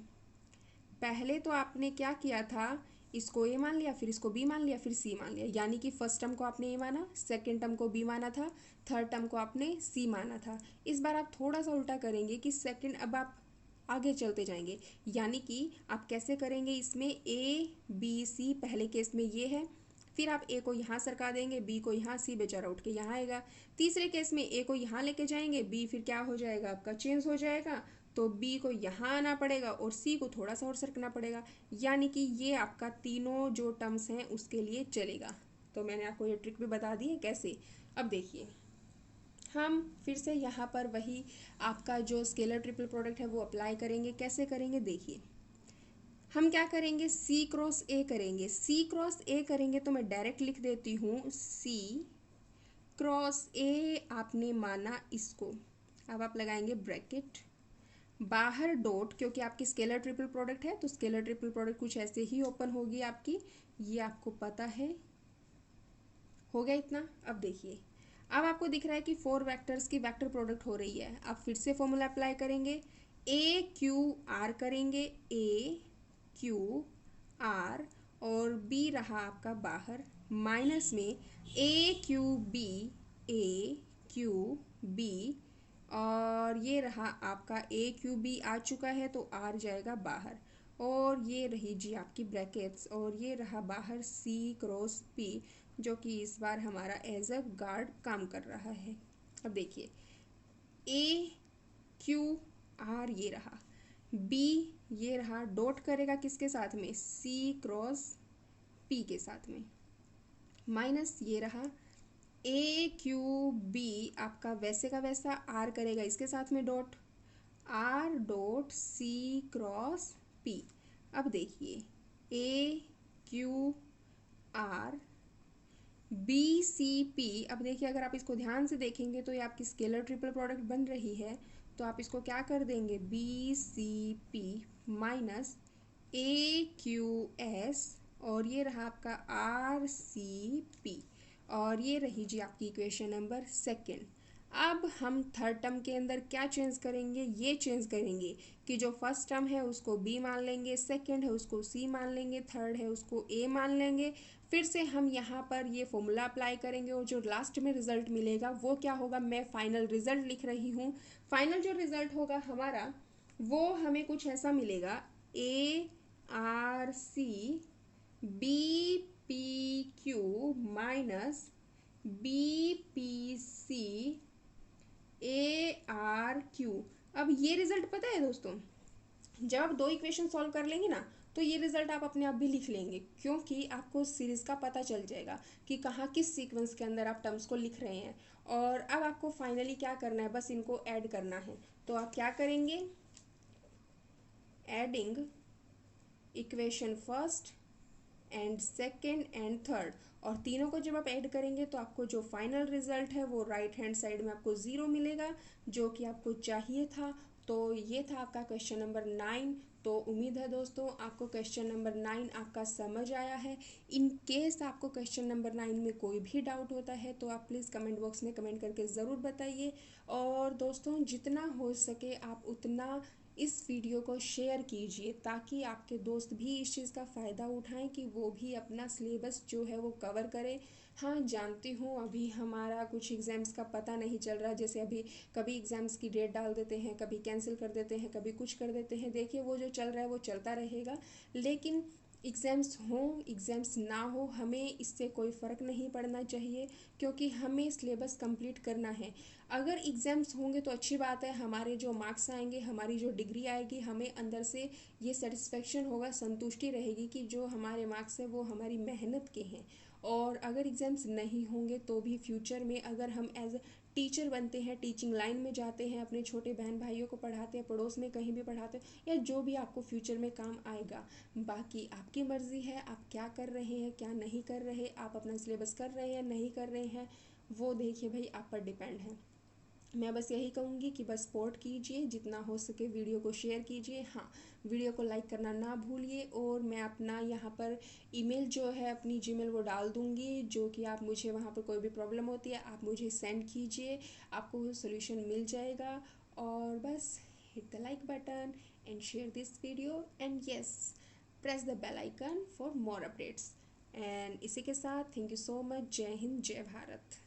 Speaker 1: पहले तो आपने क्या किया था, इसको ए मान लिया, फिर इसको बी मान लिया, फिर सी मान लिया, यानी कि फर्स्ट टर्म को आपने ए माना, सेकेंड टर्म को बी माना था, थर्ड टर्म को आपने सी माना था। इस बार आप थोड़ा सा उल्टा करेंगे कि सेकेंड, अब आप आगे चलते जाएंगे, यानी कि आप कैसे करेंगे, इसमें ए बी सी पहले केस में ये है, फिर आप ए को यहाँ सरका देंगे, बी को यहाँ, सी बेचारा उठ के यहाँ आएगा। तीसरे केस में ए को यहाँ लेके जाएंगे, बी फिर क्या हो जाएगा आपका, चेंज हो जाएगा, तो बी को यहाँ आना पड़ेगा और सी को थोड़ा सा और सरकना पड़ेगा, यानी कि ये आपका तीनों जो टर्म्स हैं उसके लिए चलेगा। तो मैंने आपको ये ट्रिक भी बता दी है कैसे। अब देखिए हम फिर से यहाँ पर वही आपका जो स्केलर ट्रिपल प्रोडक्ट है वो अप्लाई करेंगे। कैसे करेंगे देखिए, हम क्या करेंगे, सी क्रॉस ए करेंगे। सी क्रॉस ए करेंगे तो मैं डायरेक्ट लिख देती हूँ सी क्रॉस ए, आपने माना इसको, अब आप लगाएंगे ब्रैकेट, बाहर डॉट, क्योंकि आपकी स्केलर ट्रिपल प्रोडक्ट है तो स्केलर ट्रिपल प्रोडक्ट कुछ ऐसे ही ओपन होगी आपकी, ये आपको पता है। हो गया इतना। अब देखिए, अब आपको दिख रहा है कि 4 वेक्टर्स की वेक्टर प्रोडक्ट हो रही है। अब फिर से फॉर्मूला अप्लाई करेंगे, ए क्यू आर करेंगे, ए क्यू आर और बी रहा आपका बाहर, माइनस में ए क्यू बी, ए क्यू बी, और ये रहा आपका ए क्यू बी आ चुका है तो आर जाएगा बाहर, और ये रही जी आपकी ब्रैकेट्स, और ये रहा बाहर सी क्रॉस पी, जो कि इस बार हमारा एज अ गार्ड काम कर रहा है। अब देखिए, ए क्यू आर ये रहा, बी ये रहा, डॉट करेगा किसके साथ में, सी क्रॉस पी के साथ में, माइनस ये रहा ए क्यू बी आपका वैसे का वैसा, आर करेगा इसके साथ में dot, R dot C cross P. अब देखिए, A Q R B C P, अब देखिए अगर आप इसको ध्यान से देखेंगे तो ये आपकी स्केलर ट्रिपल प्रोडक्ट बन रही है, तो आप इसको क्या कर देंगे, बी सी पी माइनस ए क्यू एस, और ये रहा आपका आर सी पी, और ये रही जी आपकी इक्वेशन नंबर सेकेंड। अब हम थर्ड टर्म के अंदर क्या चेंज करेंगे, ये चेंज करेंगे कि जो फर्स्ट टर्म है उसको बी मान लेंगे, सेकंड है उसको सी मान लेंगे, थर्ड है उसको ए मान लेंगे। फिर से हम यहाँ पर ये फॉर्मूला अप्लाई करेंगे और जो लास्ट में रिजल्ट मिलेगा वो क्या होगा, मैं फाइनल रिजल्ट लिख रही हूँ। फाइनल जो रिजल्ट होगा हमारा वो हमें कुछ ऐसा मिलेगा, A R C B P Q minus B P C A R Q. अब ये रिजल्ट पता है दोस्तों, जब आप 2 इक्वेशन सॉल्व कर लेंगे ना तो ये रिजल्ट आप अपने आप भी लिख लेंगे, क्योंकि आपको सीरीज का पता चल जाएगा कि कहाँ किस सीक्वेंस के अंदर आप टर्म्स को लिख रहे हैं। और अब आपको फाइनली क्या करना है, बस इनको ऐड करना है। तो आप क्या करेंगे, adding equation first and second and third, और तीनों को जब आप ऐड करेंगे तो आपको जो फाइनल रिजल्ट है वो राइट हैंड साइड में आपको 0 मिलेगा, जो कि आपको चाहिए था। तो ये था आपका क्वेश्चन नंबर 9। तो उम्मीद है दोस्तों आपको क्वेश्चन नंबर 9 आपका समझ आया है। इन केस आपको क्वेश्चन नंबर 9 में कोई भी डाउट होता है तो आप प्लीज़ कमेंट बॉक्स में कमेंट करके ज़रूर बताइए। और दोस्तों जितना हो सके आप उतना इस वीडियो को शेयर कीजिए, ताकि आपके दोस्त भी इस चीज़ का फ़ायदा उठाएं कि वो भी अपना सिलेबस जो है वो कवर करें। हाँ जानती हूँ अभी हमारा कुछ एग्ज़ाम्स का पता नहीं चल रहा, जैसे अभी कभी एग्ज़ाम्स की डेट डाल देते हैं, कभी कैंसिल कर देते हैं, कभी कुछ कर देते हैं। देखिए वो जो चल रहा है वो चलता रहेगा, लेकिन एग्ज़ाम्स हों एग्ज़ाम्स ना हो हमें इससे कोई फ़र्क नहीं पड़ना चाहिए, क्योंकि हमें सिलेबस कंप्लीट करना है। अगर एग्ज़ाम्स होंगे तो अच्छी बात है, हमारे जो मार्क्स आएंगे, हमारी जो डिग्री आएगी, हमें अंदर से ये सेटिस्फेक्शन होगा, संतुष्टि रहेगी कि जो हमारे मार्क्स हैं वो हमारी मेहनत के हैं। और अगर एग्ज़ाम्स नहीं होंगे तो भी फ्यूचर में अगर हम एज अ टीचर बनते हैं, टीचिंग लाइन में जाते हैं, अपने छोटे बहन भाइयों को पढ़ाते हैं, पड़ोस में कहीं भी पढ़ाते हैं, या जो भी आपको फ्यूचर में काम आएगा। बाकी आपकी मर्ज़ी है आप क्या कर रहे हैं क्या नहीं कर रहे, आप अपना सिलेबस कर रहे हैं नहीं कर रहे हैं, वो देखिए भाई आप पर डिपेंड है। मैं बस यही कहूँगी कि बस सपोर्ट कीजिए, जितना हो सके वीडियो को शेयर कीजिए। हाँ, वीडियो को लाइक करना ना भूलिए। और मैं अपना यहाँ पर ईमेल जो है, अपनी जीमेल वो डाल दूँगी, जो कि आप मुझे वहाँ पर कोई भी प्रॉब्लम होती है आप मुझे सेंड कीजिए, आपको सोल्यूशन मिल जाएगा। और बस hit the like button and share this video and yes, press the bell icon for more updates. And इसी के साथ थैंक यू सो मच। जय हिंद, जय भारत।